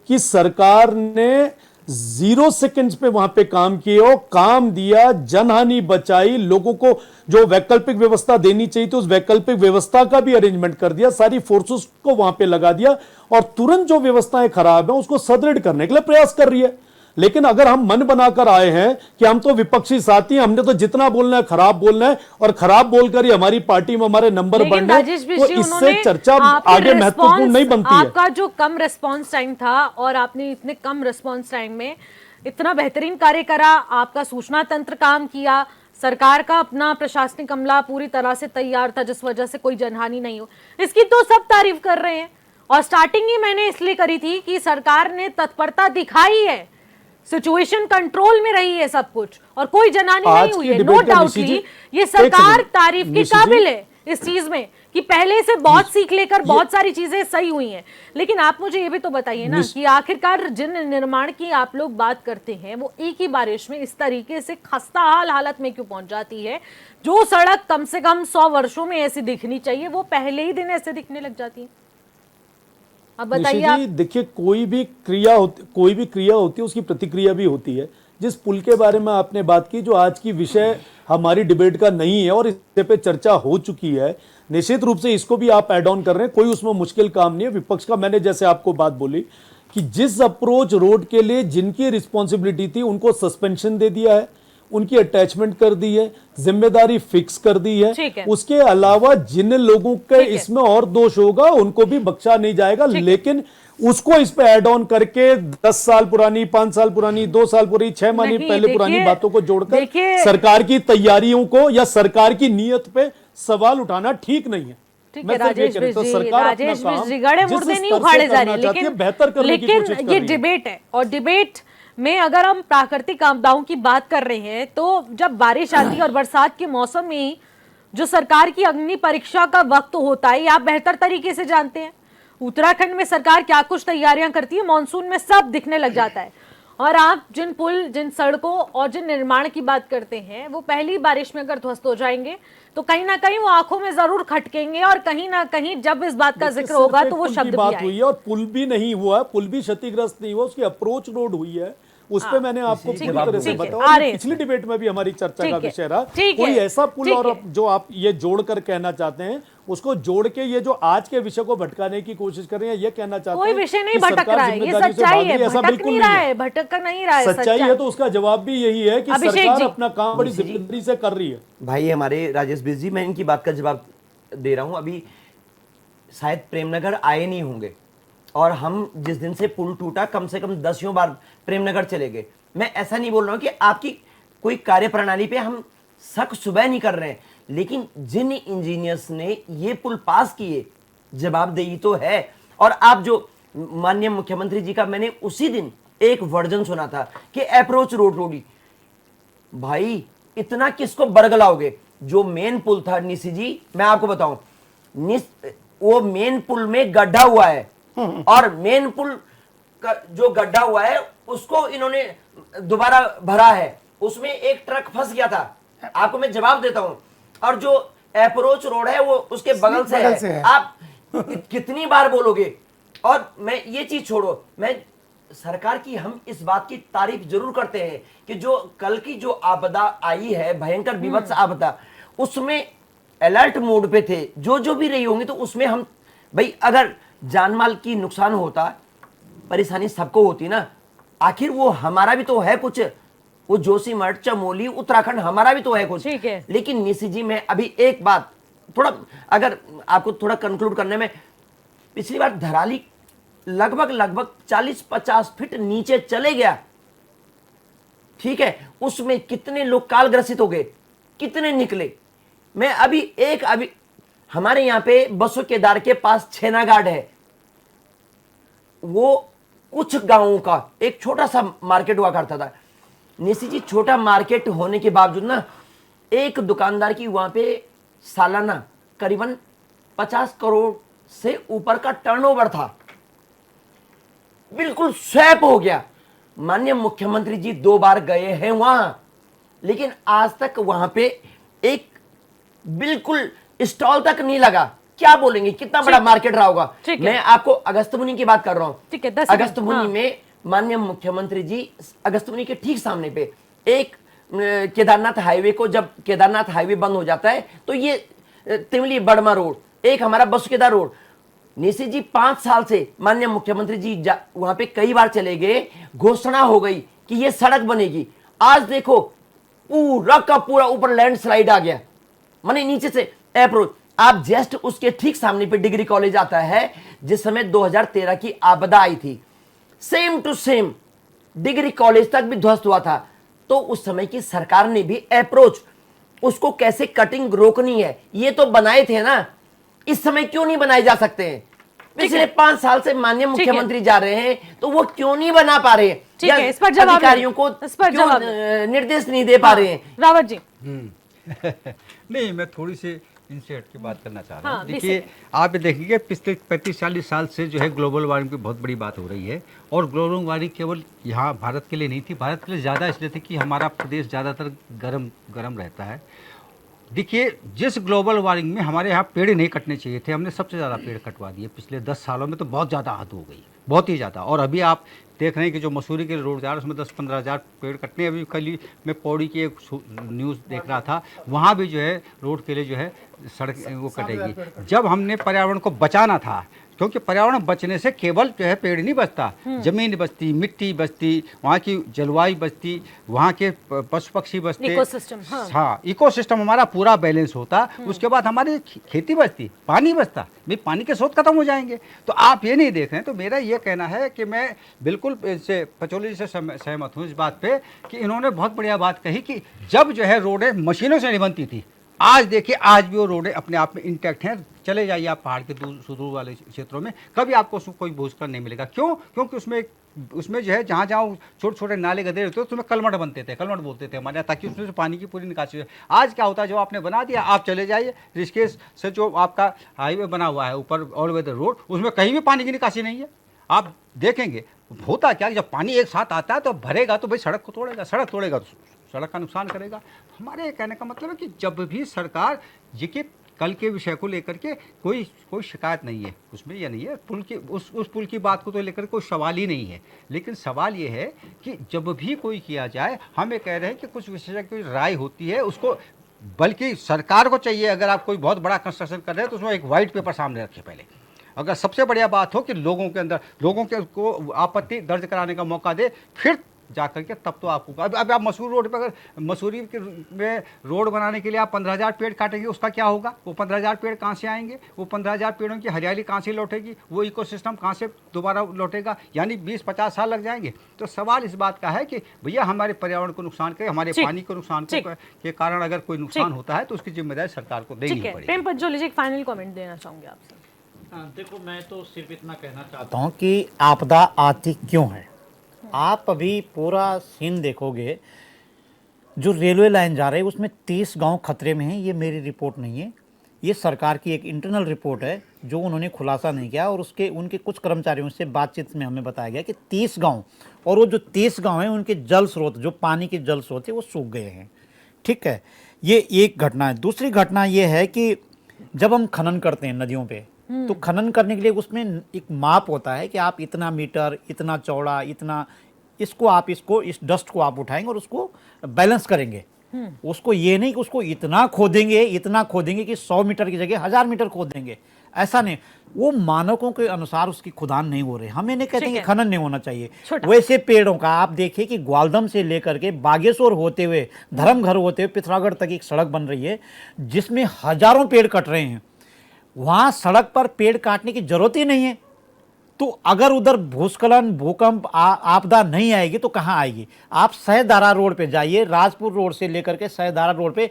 कि सरकार ने 0 सेकंड्स पे वहां पे काम किए और काम दिया, जनहानि बचाई, लोगों को जो वैकल्पिक व्यवस्था देनी चाहिए तो उस वैकल्पिक व्यवस्था का भी अरेंजमेंट कर दिया, सारी फोर्सेस को वहां पे लगा दिया और तुरंत जो व्यवस्थाएं खराब हैं उसको सुदृढ़ करने के लिए प्रयास कर रही है। लेकिन अगर हम मन बनाकर आए हैं कि हम तो विपक्षी साथी हैं, हमने तो जितना बोलना है खराब बोलना है और खराब बोलकर ही हमारी पार्टी में हमारे नंबर बढ़ने, तो इससे चर्चा आगे महत्वपूर्ण नहीं बनती है। आपका जो कम रिस्पांस टाइम था और आपने इतने कम रिस्पांस टाइम में इतना बेहतरीन कार्य करा, आपका सूचना तंत्र काम किया, सरकार का अपना प्रशासनिक अमला पूरी तरह से तैयार था जिस वजह से कोई जनहानि नहीं हो, इसकी तो सब तारीफ कर रहे हैं। और स्टार्टिंग ही मैंने इसलिए करी थी कि सरकार ने तत्परता दिखाई है, सिचुएशन कंट्रोल में रही है सब कुछ और कोई जनहानि नहीं हुई है। नो डाउटली ये सरकार तारीफ के काबिल है इस चीज में कि पहले से बहुत सीख लेकर बहुत सारी चीजें सही हुई हैं। लेकिन आप मुझे ये भी तो बताइए ना कि आखिरकार जिन निर्माण की आप लोग बात करते हैं वो एक ही बारिश में इस तरीके से खस्ताहाल हालत में क्यों पहुंच जाती है? जो सड़क कम से कम 100 वर्षों में ऐसी दिखनी चाहिए वो पहले ही दिन ऐसे दिखने लग जाती है। अब बताइए आप। देखिए, कोई भी क्रिया होती है उसकी प्रतिक्रिया भी होती है। जिस पुल के बारे में आपने बात की, जो आज की विषय हमारी डिबेट का नहीं है और इस पे चर्चा हो चुकी है, निश्चित रूप से इसको भी आप ऐड ऑन कर रहे हैं, कोई उसमें मुश्किल काम नहीं है विपक्ष का। मैंने जैसे आपको बात बोली कि जिस अप्रोच रोड के लिए जिनकी रिस्पॉन्सिबिलिटी थी उनको सस्पेंशन दे दिया है, उनकी अटैचमेंट कर दी है, जिम्मेदारी फिक्स कर दी है। उसके अलावा जिन लोगों के इसमें और दोष होगा उनको भी बख्शा नहीं जाएगा, लेकिन उसको इस पे ऐड ऑन करके 10 साल पुरानी, 5 साल पुरानी, 2 साल पुरानी, 6 महीने पहले पुरानी बातों को जोड़कर सरकार की तैयारियों को या सरकार की नीयत पे सवाल उठाना ठीक नहीं है। ठीक है राजेश जी, गड़े मुर्दे नहीं उखाड़े जा रहे, लेकिन ये डिबेट है और डिबेट में अगर हम प्राकृतिक आपदाओं की बात कर रहे हैं तो जब बारिश आती है और बरसात के मौसम में ही जो सरकार की अग्नि परीक्षा का वक्त होता है, आप बेहतर तरीके से जानते हैं। उत्तराखंड में सरकार क्या कुछ तैयारियां करती है, मानसून में सब दिखने लग जाता है। और आप जिन पुल, जिन सड़कों और जिन निर्माण की बात करते हैं वो पहली बारिश में अगर ध्वस्त हो जाएंगे तो कहीं ना कहीं वो आंखों में जरूर खटकेंगे और कहीं ना कहीं जब इस बात का जिक्र होगा तो वो शब्द बात हुई है। और पुल भी नहीं हुआ, पुल भी क्षतिग्रस्त नहीं हुआ, उसकी अप्रोच रोड हुई है, उस पे मैंने आपको पूरी तरह से बताया। पिछली डिबेट में भी हमारी चर्चा का विषय रहा। कोई ऐसा पुल और जो आप ये जोड़कर कहना चाहते हैं उसको जोड़ के ये जो आज के विषय को भटकाने की कोशिश कर रहे हैं, ये कहना चाहते हैं कोई विषय नहीं भटक रहा है, ये सच्चाई है, भटक नहीं रहा है, भटक नहीं रहा है, सच्चाई है। तो उसका जवाब भी यही है कि सरकार अपना काम बड़ी जिम्मेदारी से कर रही है। भाई हमारे राजेश बिज जी, मैं इनकी बात का जवाब दे रहा हूं। अभी शायद प्रेमनगर आए नहीं होंगे और हम जिस दिन से पुल टूटा कम से कम 10 बार प्रेमनगर चले गए। मैं ऐसा नहीं बोल रहा हूं कि आपकी कोई कार्यप्रणाली पे हम शक सुबह नहीं कर रहे हैं, लेकिन जिन इंजीनियर्स ने ये पुल पास किए जवाबदेही तो है। और आप जो माननीय मुख्यमंत्री जी का मैंने उसी दिन एक वर्जन सुना था कि अप्रोच रोड रोडी, भाई इतना किसको बरगलाओगे? जो मेन पुल था निशी जी, मैं आपको बताऊं, वो मेन पुल में गड्ढा हुआ है और मेन पुल का जो गड्ढा हुआ है उसको इन्होंने दोबारा भरा है, उसमें एक ट्रक फंस गया था। आपको मैं जवाब देता हूं। और जो अप्रोच रोड है वो उसके बगल से है। आप कितनी बार बोलोगे? और मैं ये चीज छोड़ो, मैं सरकार की हम इस बात की तारीफ जरूर करते हैं कि जो कल की जो आपदा आई है, भयंकर विभत्स आपदा, उसमें अलर्ट मोड पे थे, जो भी रही होंगी, तो उसमें हम भाई अगर जानमाल की नुकसान होता, परेशानी सबको होती ना, आखिर वो हमारा भी तो है कुछ, वो जोशीमठ, चमोली, उत्तराखंड हमारा भी तो है कुछ। लेकिन निशी जी, मैं अभी एक बात थोड़ा अगर आपको थोड़ा कंक्लूड करने में, पिछली बार धराली लगभग 40-50 फीट नीचे चले गया, ठीक है, उसमें कितने लोग काल ग्रसित हो गए, कितने निकले। मैं अभी हमारे यहाँ पे बसो केदार के पास छेना घाट है, वो कुछ गांवों का एक छोटा सा मार्केट हुआ करता था। निशी जी, छोटा मार्केट होने के बावजूद ना एक दुकानदार की वहां पे सालाना करीबन 50 करोड़ से ऊपर का टर्नओवर था, बिल्कुल स्वैप हो गया। माननीय मुख्यमंत्री जी 2 बार गए हैं वहां, लेकिन आज तक वहां पे एक बिल्कुल स्टॉल तक नहीं लगा। क्या बोलेंगे, कितना बड़ा मार्केट रहा होगा। मैं आपको अगस्तमुनि की बात कर रहा हूं। अगस्तमुनि में माननीय मुख्यमंत्री जी अगस्तमुनि के ठीक सामने पे एक केदारनाथ हाईवे को, जब केदारनाथ हाईवे बंद हो जाता है तो ये तिमली बड़मा रोड, एक हमारा बसु केदार रोड, निशी जी 5 साल से माननीय मुख्यमंत्री जी वहां पे कई बार चले गए, घोषणा हो गई कि ये सड़क बनेगी। आज देखो पूरा का पूरा ऊपर लैंडस्लाइड आ गया, माने नीचे से अप्रोच। आप जस्ट उसके ठीक सामने पे डिग्री कॉलेज आता है, जिस समय 2013 की आपदा आई थी, same to same degree college तक भी ध्वस्त हुआ था। तो उस समय की सरकार ने भी अप्रोच, उसको कैसे कटिंग रोकनी है ये तो बनाए थे ना, इस समय क्यों नहीं बनाए जा सकते हैं? पिछले 5 साल से माननीय मुख्यमंत्री जा रहे हैं तो वो क्यों नहीं बना पा रहे हैं? ठीक है, इस पर जवाब अधिकारियों को क्यों निर्देश नहीं दे पा रहे हैं? रावत जी। नहीं, मैं थोड़ी सी इनसे हट के बात करना चाह रहा हूँ। हाँ, देखिए, आप ये देखेंगे पिछले 35-40 साल से जो है ग्लोबल वार्मिंग की बहुत बड़ी बात हो रही है, और ग्लोबल वार्मिंग केवल यहाँ भारत के लिए नहीं थी, भारत के लिए ज़्यादा इसलिए थी कि हमारा प्रदेश ज़्यादातर गर्म रहता है। देखिए, जिस ग्लोबल वार्मिंग में हमारे यहाँ पेड़ नहीं कटने चाहिए थे, हमने सबसे ज़्यादा पेड़ कटवा दिए पिछले 10 सालों में, तो बहुत ज़्यादा हद हो गई, बहुत ही ज़्यादा। और अभी आप देख रहे हैं कि जो मसूरी के रोड जा रहा है उसमें 10-15 हज़ार पेड़ कटने। अभी कल ही मैं पौड़ी की एक न्यूज़ देख रहा था, वहाँ भी जो है रोड के लिए जो है सड़क वो कटेगी। जब हमने पर्यावरण को बचाना था, क्योंकि पर्यावरण बचने से केवल जो है पेड़ नहीं बचता, जमीन बचती, मिट्टी बचती, वहाँ की जलवायु बचती, वहाँ के पशु पक्षी बचते, इकोसिस्टम, हाँ इकोसिस्टम हमारा पूरा बैलेंस होता। उसके बाद हमारी खेती बचती, पानी बचता, भाई पानी के स्रोत खत्म हो जाएंगे। तो आप ये नहीं देख रहे हैं। तो मेरा ये कहना है कि मैं बिल्कुल इससे पचौली जी से सहमत हूँ इस बात पे कि इन्होंने बहुत बढ़िया बात कही कि जब जो है रोडें मशीनों से नहीं बनती थी, आज देखिए आज भी वो रोडें अपने आप में इंटैक्ट हैं। चले जाइए आप पहाड़ के सुदूर वाले क्षेत्रों में, कभी आपको उसमें कोई भूस्खलन नहीं मिलेगा। क्यों? क्योंकि उसमें जो है जहाँ जहाँ छोटे छोटे नाले गड्ढे होते थे उसमें कलमट बनते थे, कलमट बोलते थे हमारे यहाँ, ताकि उसमें से पानी की पूरी निकासी हो। आज क्या होता है, जो आपने बना दिया, आप चले जाइए ऋषिकेश से जो आपका हाईवे बना हुआ है ऊपर ऑल वेदर रोड, उसमें कहीं भी पानी की निकासी नहीं है। आप देखेंगे होता क्या, जब पानी एक साथ आता है तो भरेगा तो भाई सड़क को तोड़ेगा, सड़क तोड़ेगा तो सड़क का नुकसान करेगा। हमारे कहने का मतलब है कि जब भी सरकार जी के कल के विषय को लेकर के कोई शिकायत नहीं है उसमें, यह नहीं है पुल की उस पुल की बात को तो लेकर कोई सवाल ही नहीं है। लेकिन सवाल ये है कि जब भी कोई किया जाए, हम ये कह रहे हैं कि कुछ विशेषज्ञ की राय होती है, उसको बल्कि सरकार को चाहिए, अगर आप कोई बहुत बड़ा कंस्ट्रक्शन कर रहे हैं तो उसमें एक वाइट पेपर सामने रखें पहले। अगर सबसे बढ़िया बात हो कि लोगों के को आपत्ति दर्ज कराने का मौका दे, फिर जाकर के तब तो आपको अब आप मसूरी रोड पर, अगर मसूरी के में रोड बनाने के लिए आप 15,000 पेड़ काटेंगे, उसका क्या होगा? वो 15,000 पेड़ कहाँ से आएंगे? वो 15,000 पेड़ों की हरियाली कहाँ से लौटेगी? वो इकोसिस्टम कहाँ से दोबारा लौटेगा? यानी 20-50 साल लग जाएंगे। तो सवाल इस बात का है कि भैया हमारे पर्यावरण को नुकसान करे, हमारे पानी को नुकसान के कारण अगर कोई नुकसान होता है तो उसकी जिम्मेदारी सरकार को देनी पड़ेगी। प्रेम पंचोली जी, एक फाइनल कमेंट देना चाहूंगे आपसे। देखो, मैं तो सिर्फ इतना कहना चाहता हूँ कि आपदा आती क्यों है। आप अभी पूरा सीन देखोगे, जो रेलवे लाइन जा रही है उसमें 30 गांव खतरे में हैं। ये मेरी रिपोर्ट नहीं है, ये सरकार की एक इंटरनल रिपोर्ट है जो उन्होंने खुलासा नहीं किया, और उनके कुछ कर्मचारियों से बातचीत में हमें बताया गया कि 30 गांव, और वो जो 30 गांव हैं उनके जल स्रोत, जो पानी के जल स्रोत है वो सूख गए हैं। ठीक है, ये एक घटना है। दूसरी घटना ये है कि जब हम खनन करते हैं नदियों पे, तो खनन करने के लिए उसमें एक माप होता है कि आप इतना मीटर, इतना चौड़ा, इतना इस डस्ट को आप उठाएंगे और उसको बैलेंस करेंगे। उसको ये नहीं कि उसको इतना खोदेंगे कि 100 मीटर की जगह 1000 मीटर खोद देंगे, ऐसा नहीं। वो मानकों के अनुसार उसकी खुदान नहीं हो रही। हम ये नहीं कहते कि खनन नहीं होना चाहिए। वैसे पेड़ों का आप देखिए कि ग्वालदम से लेकर के बागेश्वर होते हुए, धर्मघर होते हुए पिथौरागढ़ तक एक सड़क बन रही है जिसमें हजारों पेड़ कट रहे हैं। वहाँ सड़क पर पेड़ काटने की जरूरत ही नहीं है। तो अगर उधर भूस्खलन, भूकंप, आपदा नहीं आएगी तो कहाँ आएगी? आप सहदारा रोड पे जाइए, राजपुर रोड से लेकर के सहदारा रोड पे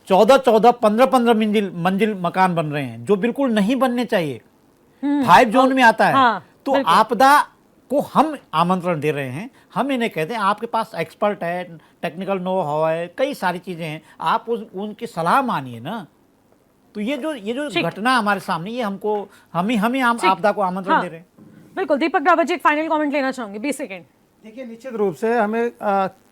14-14, 15-15 मंजिल मकान बन रहे हैं, जो बिल्कुल नहीं बनने चाहिए। 5 जोन में आता है। हाँ, तो बिल्कुल। आपदा को हम आमंत्रण दे रहे हैं। हम इन्हें कहते हैं आपके पास एक्सपर्ट है, टेक्निकल नो हाउ है, कई सारी चीजें हैं, आप उनकी सलाह मानिए ना। तो ये जो ठीक। घटना हमारे सामने, ये हम ही आपदा को आमंत्रण हाँ, दे रहे हैं। बिल्कुल। दीपक रावत जी, एक फाइनल कमेंट लेना चाहूंगी, 20 सेकेंड। देखिए, निश्चित रूप से हमें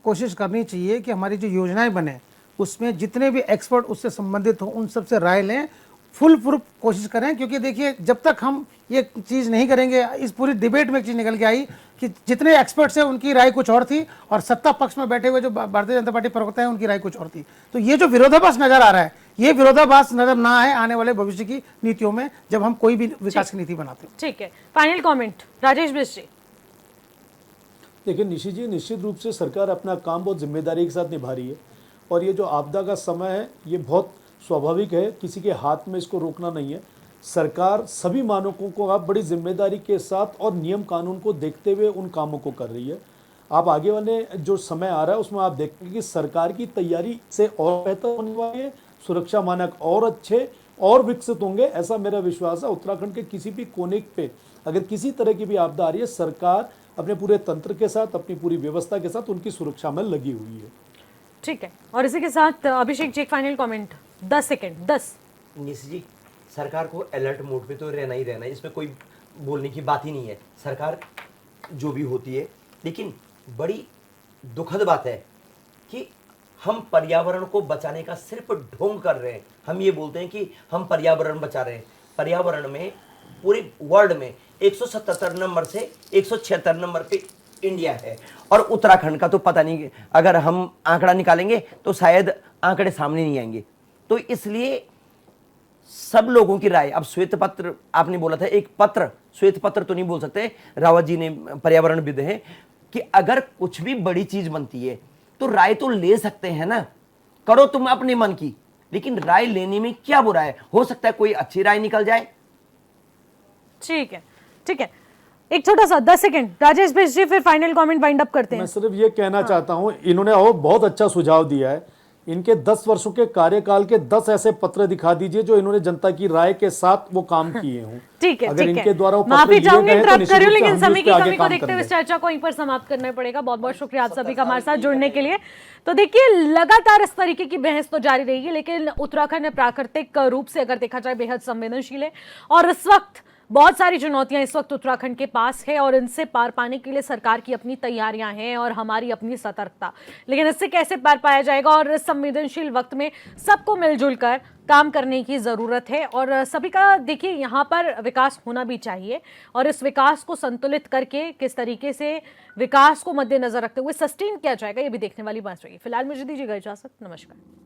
कोशिश करनी चाहिए कि हमारी जो योजनाएं बने उसमें जितने भी एक्सपर्ट उससे संबंधित हों उन सबसे राय लें, फुल प्रूफ कोशिश करें। क्योंकि देखिए, जब तक हम ये चीज़ नहीं करेंगे, इस पूरी डिबेट में एक चीज़ निकल के आई कि जितने एक्सपर्ट्स हैं उनकी राय कुछ और थी और सत्ता पक्ष में बैठे हुए जो भारतीय जनता पार्टी प्रवक्ता है उनकी राय कुछ और थी। तो ये जो विरोधाभास नजर आ रहा है, ये विरोधाभास नजर ना आए आने वाले भविष्य की नीतियों में जब हम कोई भी विकास की नीति बनाते हैं। ठीक है, फाइनल कमेंट राजेश बिष्ट जी। देखिए निशी जी, निश्चित रूप से सरकार अपना काम बहुत जिम्मेदारी के साथ निभा रही है और ये जो आपदा का समय है ये बहुत स्वाभाविक है, किसी के हाथ में इसको रोकना नहीं है। सरकार सभी मानकों को आप बड़ी जिम्मेदारी के साथ और नियम कानून को देखते हुए उन कामों को कर रही है। आप आगे वाले जो समय आ रहा है उसमें आप देखेंगे कि सरकार की तैयारी से और बेहतर होने वाली है, सुरक्षा मानक और अच्छे और विकसित होंगे, ऐसा मेरा विश्वास है। उत्तराखंड के किसी भी कोने पे अगर किसी तरह की भी आपदा आ रही है, सरकार अपने पूरे तंत्र के साथ, अपनी पूरी व्यवस्था के साथ उनकी सुरक्षा में लगी हुई है। ठीक है, और इसी के साथ अभिषेक जी, एक फाइनल कमेंट, 10 सेकेंड, 10। निशी जी, सरकार को अलर्ट मोड पे तो रहना ही रहना है, इसमें कोई बोलने की बात ही नहीं है। सरकार जो भी होती है, लेकिन बड़ी दुखद बात है कि हम पर्यावरण को बचाने का सिर्फ ढोंग कर रहे हैं। हम ये बोलते हैं कि हम पर्यावरण बचा रहे हैं। पर्यावरण में पूरे वर्ल्ड में 177 नंबर से 176 नंबर पे इंडिया है और उत्तराखंड का तो पता नहीं, अगर हम आंकड़ा निकालेंगे तो शायद आंकड़े सामने नहीं आएंगे। तो इसलिए सब लोगों की राय, अब श्वेत पत्र आपने बोला था, एक पत्र, श्वेत पत्र तो नहीं बोल सकते, रावत जी ने पर्यावरणविद हैं, कि अगर कुछ भी बड़ी चीज बनती है तो राय तो ले सकते हैं ना, करो तुम अपने मन की, लेकिन राय लेने में क्या बुरा है? हो सकता है कोई अच्छी राय निकल जाए। ठीक है, ठीक है, एक छोटा सा 10 सेकेंड राजेश बिष्ट जी, फिर फाइनल कमेंट वाइंड अप करते मैं हैं। सिर्फ ये कहना चाहता हूं, इन्होंने और बहुत अच्छा सुझाव दिया है। इनके 10 वर्षों के कार्यकाल के 10 ऐसे पत्र दिखा दीजिए जो इन्होंने जनता की राय के साथ वो काम किए हों। ठीक है, अगर ठीक इनके है, द्वारा वो पत्र माफी लिए चाहूंगी गए हैं तो इंटरप्ट निश्चित कर रही हूँ, रूप से लेकिन हम भी समय उस की पे आगे कमी को काम देखते हुए इस करेंगे। चर्चा को वहीं पर समाप्त करना पड़ेगा। बहुत बहुत शुक्रिया आप सभी का हमारे साथ जुड़ने के लिए। तो देखिए, लगातार इस तरीके की बहस तो जारी रहेगी, लेकिन उत्तराखंड प्राकृतिक रूप से अगर देखा जाए बेहद संवेदनशील है और इस वक्त बहुत सारी चुनौतियां इस वक्त उत्तराखंड के पास है और इनसे पार पाने के लिए सरकार की अपनी तैयारियां हैं और हमारी अपनी सतर्कता। लेकिन इससे कैसे पार पाया जाएगा, और इस संवेदनशील वक्त में सबको मिलजुल कर काम करने की जरूरत है और सभी का देखिए यहाँ पर विकास होना भी चाहिए और इस विकास को संतुलित करके किस तरीके से विकास को मद्देनजर रखते हुए सस्टेन किया जाएगा, ये भी देखने वाली बात रहेगी। फिलहाल मुझे दीजिएगा इजाजत, नमस्कार।